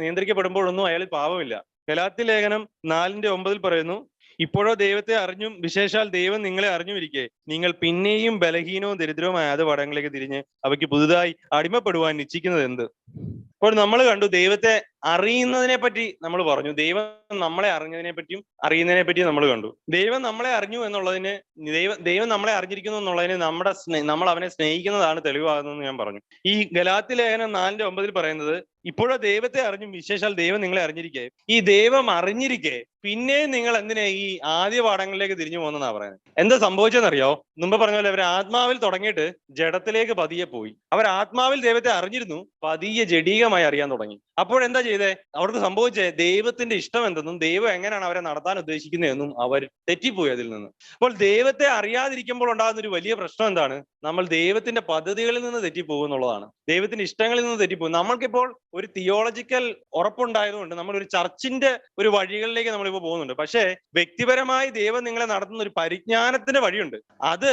നിയന്ത്രിക്കപ്പെടുമ്പോഴൊന്നും അയാളിൽ പാപമില്ല. ഗലാത്യ ലേഖനം 4:9 പറയുന്നു, ഇപ്പോഴോ ദൈവത്തെ അറിഞ്ഞും വിശേഷാൽ ദൈവം നിങ്ങളെ അറിഞ്ഞുമിരിക്കെ നിങ്ങൾ പിന്നെയും ബലഹീനവും ദരിദ്രവുമായ പടങ്ങളിലേക്ക് തിരിഞ്ഞ് അവയ്ക്ക് പുതുതായി അടിമപ്പെടുവാൻ ഇച്ഛിക്കുന്നത് എന്ത്? അപ്പോൾ നമ്മൾ കണ്ടു, ദൈവത്തെ അറിയുന്നതിനെ പറ്റി നമ്മൾ പറഞ്ഞു, ദൈവം നമ്മളെ അറിഞ്ഞതിനെ പറ്റിയും അറിയുന്നതിനെ പറ്റിയും നമ്മൾ കണ്ടു. ദൈവം നമ്മളെ അറിഞ്ഞു എന്നുള്ളതിന്, ദൈവം നമ്മളെ അറിഞ്ഞിരിക്കുന്നു എന്നുള്ളതിന് നമ്മൾ അവനെ സ്നേഹിക്കുന്നതാണ് തെളിവാകുന്നതെന്ന് ഞാൻ പറഞ്ഞു. ഈ ഗലാത്യ ലേഖനം 4:9 പറയുന്നത്, ഇപ്പോഴോ ദൈവത്തെ അറിഞ്ഞും വിശേഷാൽ ദൈവം നിങ്ങളെ അറിഞ്ഞിരിക്കെ, ഈ ദൈവം അറിഞ്ഞിരിക്കെ പിന്നെ നിങ്ങൾ എന്തിനാ ഈ ആദ്യ പാഠങ്ങളിലേക്ക് തിരിഞ്ഞു പോകുന്നതാ പറയുന്നത്. എന്താ സംഭവിച്ചെന്നറിയോ? മുമ്പ് പറഞ്ഞ പോലെ അവർ ആത്മാവിൽ തുടങ്ങിയിട്ട് ജഡത്തിലേക്ക് പതിയെ പോയി. അവർ ആത്മാവിൽ ദൈവത്തെ അറിഞ്ഞിരുന്നു, പതിയെ ജഡീകമായി അറിയാൻ തുടങ്ങി. അപ്പോഴെന്താ ചെയ്തേ? അവർക്ക് സംഭവിച്ചേ, ദൈവത്തിന്റെ ഇഷ്ടം എന്തെന്നും ദൈവം എങ്ങനെയാണ് അവരെ നടത്താൻ ഉദ്ദേശിക്കുന്നതെന്നും അവർ തെറ്റിപ്പോയി അതിൽ നിന്ന്. അപ്പോൾ ദൈവത്തെ അറിയാതിരിക്കുമ്പോൾ ഉണ്ടാകുന്ന ഒരു വലിയ പ്രശ്നം എന്താണ്? നമ്മൾ ദൈവത്തിന്റെ പദ്ധതികളിൽ നിന്ന് തെറ്റിപ്പോകും എന്നുള്ളതാണ്. ദൈവത്തിന്റെ ഇഷ്ടങ്ങളിൽ നിന്ന് തെറ്റിപ്പോകും. നമ്മൾക്കിപ്പോൾ ഒരു തിയോളജിക്കൽ ഉറപ്പുണ്ടായതുകൊണ്ട് നമ്മൾ ഒരു ചർച്ചിന്റെ ഒരു വഴികളിലേക്ക് നമ്മളിപ്പോൾ പോകുന്നുണ്ട്. പക്ഷേ വ്യക്തിപരമായി ദൈവം നിങ്ങളെ നടത്തുന്ന ഒരു പരിജ്ഞാനത്തിന്റെ വഴിയുണ്ട്. അത്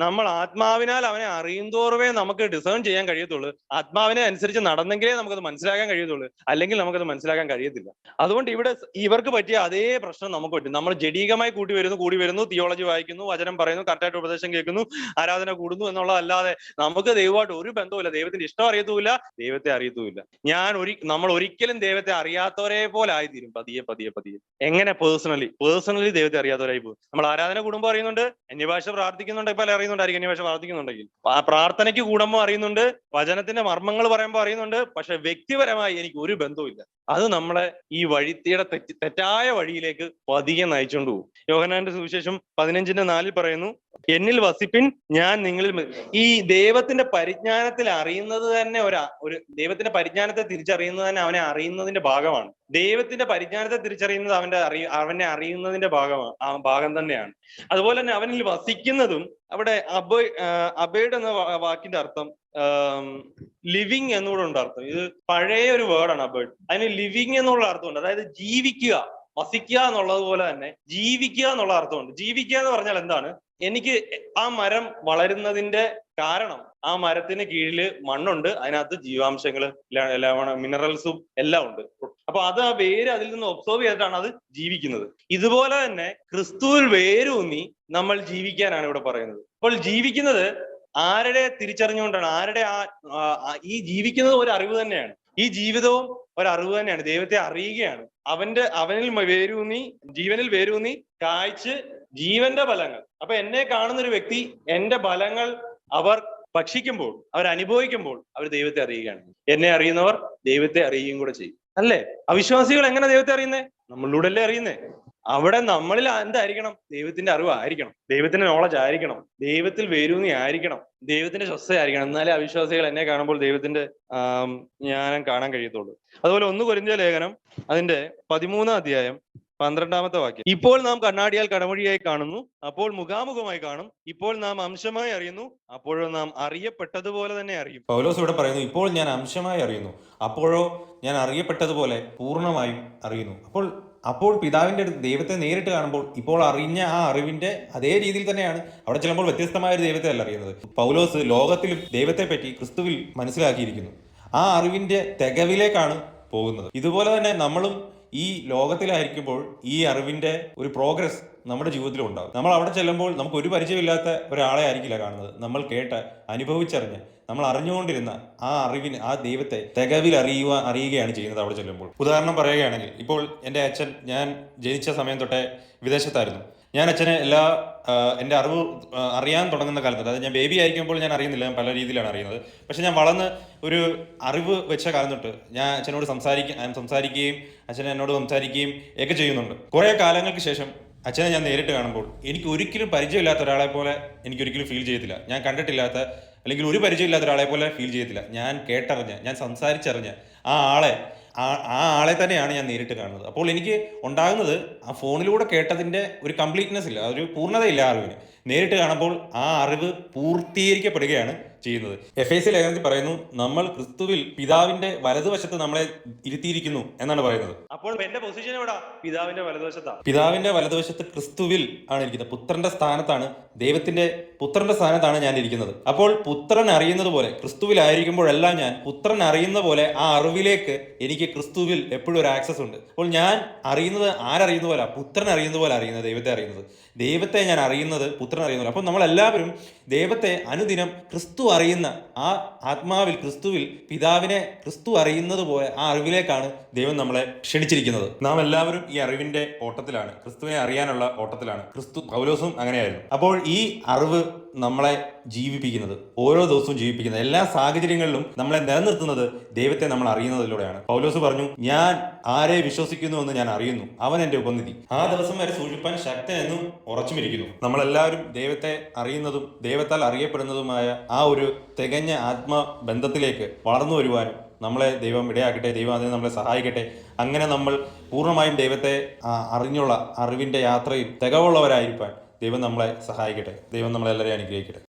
നമ്മൾ ആത്മാവിനാൽ അവനെ അറിയുന്തോറുമേ നമുക്ക് ഡിസേൺ ചെയ്യാൻ കഴിയത്തുള്ളൂ. ആത്മാവിനെ അനുസരിച്ച് നടന്നെങ്കിലേ നമുക്കത് മനസ്സിലാക്കാൻ കഴിയത്തുള്ളൂ, അല്ലെങ്കിൽ നമുക്കത് മനസ്സിലാക്കാൻ കഴിയത്തില്ല. അതുകൊണ്ട് ഇവിടെ ഇവർക്ക് പറ്റിയ അതേ പ്രശ്നം നമുക്ക് പറ്റും. നമ്മൾ ജഡീകമായി കൂടി വരുന്നു, തിയോളജി വായിക്കുന്നു, വചനം പറയുന്നു, കറക്റ്റായിട്ട് ഉപദേശം കേൾക്കുന്നു, ആരാധന കൂടുന്നു എന്നുള്ളതല്ലാതെ നമുക്ക് ദൈവമായിട്ട് ഒരു ബന്ധവുമില്ല. ദൈവത്തിന്റെ ഇഷ്ടം അറിയത്തുമില്ല, ദൈവത്തെ അറിയത്തുമില്ല. നമ്മൾ ഒരിക്കലും ദൈവത്തെ അറിയാത്തവരെ പോലെ ആയിത്തീരും പതിയെ പതിയെ പതിയെ. എങ്ങനെ? പേഴ്സണലി ദൈവത്തെ അറിയാത്തവരായി പോകും. നമ്മൾ ആരാധന കൂടുമ്പോൾ അറിയുന്നുണ്ട്, അന്യഭാഷ പ്രാർത്ഥിക്കുന്നുണ്ട്, ഇപ്പൊ അറിയുന്നുണ്ടായിരിക്കും അന്യഭാഷ പ്രാർത്ഥിക്കുന്നുണ്ടെങ്കിൽ, പ്രാർത്ഥനയ്ക്ക് കൂടുമ്പോൾ അറിയുന്നുണ്ട്, വചനത്തിന്റെ മർമ്മങ്ങൾ പറയുമ്പോൾ അറിയുന്നുണ്ട്. പക്ഷെ വ്യക്തിപരമായി എനിക്ക് ഒരു ബന്ധവുമില്ല. അത് നമ്മളെ ഈ തെറ്റായ വഴിയിലേക്ക് പതിയെ നയിച്ചുകൊണ്ട് പോകും. യോഹന്നാന്റെ സുവിശേഷം 15:4 പറയുന്നു, എന്നിൽ വസിപ്പിൻ, ഞാൻ നിങ്ങളിൽ. ഈ ദൈവത്തിന്റെ പരിജ്ഞാനത്തിൽ അറിയുന്നത് തന്നെ ഒരു ദൈവത്തിന്റെ പരിജ്ഞാനത്തെ തിരിച്ചറിയുന്നത് തന്നെ അവനെ അറിയുന്നതിന്റെ ഭാഗമാണ്. ദൈവത്തിന്റെ പരിജ്ഞാനത്തെ തിരിച്ചറിയുന്നത് അവനെ അറിയുന്നതിന്റെ ഭാഗം തന്നെയാണ്. അതുപോലെ തന്നെ അവനിൽ വസിക്കുന്നതും, അവിടെ അബൈഡ് എന്ന വാക്കിന്റെ അർത്ഥം ലിവിങ് എന്നുകൂടെ ഉണ്ട് അർത്ഥം. ഇത് പഴയ ഒരു വേർഡാണ് അബൈഡ്. അതിന് ലിവിങ് എന്നുള്ള അർത്ഥമുണ്ട്. അതായത് ജീവിക്കുക, വസിക്കുക എന്നുള്ളത് പോലെ തന്നെ ജീവിക്കുക എന്നുള്ള അർത്ഥമുണ്ട്. ജീവിക്കുക എന്ന് പറഞ്ഞാൽ എന്താണ്? എനിക്ക് ആ മരം വളരുന്നതിന്റെ കാരണം ആ മരത്തിന് കീഴില് മണ്ണുണ്ട്, അതിനകത്ത് ജീവാംശങ്ങള്, മിനറൽസും എല്ലാം ഉണ്ട്. അപ്പൊ അത് ആ വേര് അതിൽ നിന്ന് ഒബ്സർവ് ചെയ്തിട്ടാണ് അത് ജീവിക്കുന്നത്. ഇതുപോലെ തന്നെ ക്രിസ്തുവിൽ വേരൂന്നി നമ്മൾ ജീവിക്കാനാണ് ഇവിടെ പറയുന്നത്. അപ്പോൾ ജീവിക്കുന്നത് ആരുടെ തിരിച്ചറിഞ്ഞുകൊണ്ടാണ്? ഈ ജീവിക്കുന്നത് ഒരു അറിവ് തന്നെയാണ്. ഈ ജീവിതവും ഒരറിവ് തന്നെയാണ്. ദൈവത്തെ അറിയുകയാണ്. ജീവനിൽ വേരൂന്നി കായ്ച്ച് ജീവന്റെ ഫലങ്ങൾ. അപ്പൊ എന്നെ കാണുന്ന ഒരു വ്യക്തി എന്റെ ഫലങ്ങൾ അവർ ഭക്ഷിക്കുമ്പോൾ, അവർ അനുഭവിക്കുമ്പോൾ അവർ ദൈവത്തെ അറിയുകയാണ്. എന്നെ അറിയുന്നവർ ദൈവത്തെ അറിയുകയും കൂടെ ചെയ്യും. അല്ലേ? അവിശ്വാസികൾ എങ്ങനെ ദൈവത്തെ അറിയുന്നേ? നമ്മളിലൂടെ അല്ലേ അറിയുന്നേ. അവിടെ നമ്മളിൽ എന്തായിരിക്കണം? ദൈവത്തിന്റെ അറിവായിരിക്കണം, ദൈവത്തിന്റെ നോളജ് ആയിരിക്കണം, ദൈവത്തിൽ വേരൂന്നി ആയിരിക്കണം, ദൈവത്തിന്റെ ശ്വസയായിരിക്കണം. എന്നാലേ അവിശ്വാസികൾ എന്നെ കാണുമ്പോൾ ദൈവത്തിന്റെ ജ്ഞാനം കാണാൻ കഴിയത്തുള്ളൂ. അതുപോലെ 1 കൊരിന്ത്യർ ലേഖനം അതിന്റെ 13-ാം വാക്യം, ഇപ്പോൾ നാം കണ്ണാടിയാൽ കടമൊഴിയായി കാണുന്നു, അപ്പോൾ മുഖാമുഖമായി കാണും. ഇപ്പോൾ നാം അംശമായി അറിയുന്നു, അപ്പോഴോ നാം അറിയപ്പെട്ടതുപോലെ തന്നെ അറിയും. പൗലോസ് ഇവിടെ പറയുന്നു, ഇപ്പോൾ ഞാൻ അംശമായി അറിയുന്നു, അപ്പോഴോ ഞാൻ അറിയപ്പെട്ടതുപോലെ പൂർണ്ണമായും അറിയുന്നു. അപ്പോൾ പിതാവിന്റെ അടുത്ത് ദൈവത്തെ നേരിട്ട് കാണുമ്പോൾ ഇപ്പോൾ അറിഞ്ഞ ആ അറിവിന്റെ അതേ രീതിയിൽ തന്നെയാണ് അവിടെ ചിലപ്പോൾ വ്യത്യസ്തമായ ഒരു ദൈവത്തെ അല്ല അറിയുന്നത്. പൗലോസ് ലോകത്തിലും ദൈവത്തെ പറ്റി ക്രിസ്തുവിൽ മനസ്സിലാക്കിയിരിക്കുന്നു. ആ അറിവിന്റെ തികവിലേക്കാണ് പോകുന്നത്. ഇതുപോലെ തന്നെ നമ്മളും ഈ ലോകത്തിലായിരിക്കുമ്പോൾ ഈ അറിവിന്റെ ഒരു പ്രോഗ്രസ് നമ്മുടെ ജീവിതത്തിലും ഉണ്ടാകും. നമ്മൾ അവിടെ ചെല്ലുമ്പോൾ നമുക്ക് ഒരു പരിചയമില്ലാത്ത ഒരാളെ ആയിരിക്കില്ല കാണുന്നത്. നമ്മൾ കേട്ട് അനുഭവിച്ചറിഞ്ഞ് നമ്മൾ അറിഞ്ഞുകൊണ്ടിരുന്ന ആ അറിവിന്, ആ ദൈവത്തെ തികവിൽ അറിയുകയാണ് ചെയ്യുന്നത് അവിടെ ചെല്ലുമ്പോൾ. ഉദാഹരണം പറയുകയാണെങ്കിൽ, ഇപ്പോൾ എൻ്റെ അച്ഛൻ, ഞാൻ ജനിച്ച സമയം തൊട്ടേ വിദേശത്തായിരുന്നു. ഞാൻ അച്ഛനെ എൻ്റെ അറിവ് അറിയാൻ തുടങ്ങുന്ന കാലത്ത്, അതായത് ഞാൻ ബേബി ആയിരിക്കുമ്പോൾ ഞാൻ അറിയുന്നില്ല, ഞാൻ പല രീതിയിലാണ് അറിയുന്നത്. പക്ഷെ ഞാൻ വളർന്ന് ഒരു അറിവ് വെച്ച കാലം തൊട്ട് ഞാൻ അച്ഛനോട് സംസാരിക്കുകയും അച്ഛൻ എന്നോട് സംസാരിക്കുകയും ഒക്കെ ചെയ്യുന്നുണ്ട്. കുറേ കാലങ്ങൾക്ക് ശേഷം അച്ഛനെ ഞാൻ നേരിട്ട് കാണുമ്പോൾ എനിക്ക് ഒരിക്കലും പരിചയമില്ലാത്ത ഒരാളെ പോലെ എനിക്കൊരിക്കലും ഫീൽ ചെയ്യത്തില്ല. ഞാൻ കണ്ടിട്ടില്ലാത്ത അല്ലെങ്കിൽ ഒരു പരിചയമില്ലാത്ത ഒരാളെ പോലെ ഫീൽ ചെയ്യത്തില്ല. ഞാൻ കേട്ടറിഞ്ഞ്, ഞാൻ സംസാരിച്ചറിഞ്ഞ് ആ ആളെ തന്നെയാണ് ഞാൻ നേരിട്ട് കാണുന്നത്. അപ്പോൾ എനിക്ക് ഉണ്ടാകുന്നത് ആ ഫോണിലൂടെ കേട്ടതിൻ്റെ ഒരു കംപ്ലീറ്റ്നെസ് ഇല്ല, ഒരു പൂർണ്ണതയില്ല ആ അറിവിന്. നേരിട്ട് കാണുമ്പോൾ ആ അറിവ് പൂർത്തീകരിക്കപ്പെടുകയാണ് ചെയ്യുന്നത്. എഫേസ്യ ലേഖനത്തിൽ പറയുന്നു, നമ്മൾ ക്രിസ്തുവിൽ പിതാവിന്റെ വലതുവശത്ത് നമ്മളെ ഇരുത്തിയിരിക്കുന്നു എന്നാണ് പറയുന്നത്. അപ്പോൾ എന്റെ പൊസിഷൻ എവിടാ? പിതാവിന്റെ വലതുവശത്താണ്. പിതാവിന്റെ വലതുവശത്ത് ക്രിസ്തുവിൽ ആണ് ഇരിക്കുന്നത്. പുത്രന്റെ സ്ഥാനത്താണ്, ദൈവത്തിന്റെ പുത്രന്റെ സ്ഥാനത്താണ് ഞാൻ ഇരിക്കുന്നത്. അപ്പോൾ പുത്രൻ അറിയുന്നത് പോലെ, ക്രിസ്തുവിലായിരിക്കുമ്പോഴെല്ലാം ഞാൻ പുത്രൻ അറിയുന്ന പോലെ ആ അറിവിലേക്ക് എനിക്ക് ക്രിസ്തുവിൽ എപ്പോഴും ഒരു ആക്സസ് ഉണ്ട്. അപ്പോൾ ഞാൻ അറിയുന്നത് ആരറിയുന്ന പോലെ? പുത്രൻ അറിയുന്ന പോലെ അറിയുന്നത്, ദൈവത്തെ അറിയുന്നത്. ദൈവത്തെ ഞാൻ അറിയുന്നത് പുത്രൻ അറിയുന്നത്. അപ്പോൾ നമ്മളെല്ലാവരും ദൈവത്തെ അനുദിനം ക്രിസ്തു അറിയുന്ന ആ ആത്മാവിൽ, ക്രിസ്തുവിൽ പിതാവിനെ ക്രിസ്തു അറിയുന്നത് പോലെ ആ അറിവിലേക്കാണ് ദൈവം നമ്മളെ ക്ഷണിച്ചിരിക്കുന്നത്. നാം എല്ലാവരും ഈ അറിവിന്റെ ഓട്ടത്തിലാണ്, ക്രിസ്തുവിനെ അറിയാനുള്ള ഓട്ടത്തിലാണ്. പൗലോസും അങ്ങനെയായിരുന്നു. അപ്പോൾ ഈ അറിവ് നമ്മളെ ജീവിപ്പിക്കുന്നത്, ഓരോ ദിവസവും ജീവിപ്പിക്കുന്നത്, എല്ലാ സാഹചര്യങ്ങളിലും നമ്മളെ നിലനിർത്തുന്നത് ദൈവത്തെ നമ്മൾ അറിയുന്നതിലൂടെയാണ്. പൗലോസ് പറഞ്ഞു, ഞാൻ ആരെ വിശ്വസിക്കുന്നു എന്ന് ഞാൻ അറിയുന്നു, അവൻ എന്റെ ഉപനിധി, ആ ദിവസം വരെ സൂക്ഷിപ്പാൻ ശക്തനെന്നും ഉറച്ചുമിരിക്കുന്നു. നമ്മളെല്ലാവരും ദൈവത്തെ അറിയുന്നതും ദൈവത്താൽ അറിയപ്പെടുന്നതുമായ ആ ഒരു തികഞ്ഞ ആത്മബന്ധത്തിലേക്ക് വളർന്നു വരുവാനും നമ്മളെ ദൈവം ഇടയാക്കട്ടെ. ദൈവം അതിന് നമ്മളെ സഹായിക്കട്ടെ. അങ്ങനെ നമ്മൾ പൂർണ്ണമായും ദൈവത്തെ അറിഞ്ഞുള്ള അറിവിന്റെ യാത്രയിൽ തികവുള്ളവരായിരിക്കാൻ ദൈവം നമ്മളെ സഹായിക്കട്ടെ. ദൈവം നമ്മളെല്ലാവരെയും അനുഗ്രഹിക്കട്ടെ.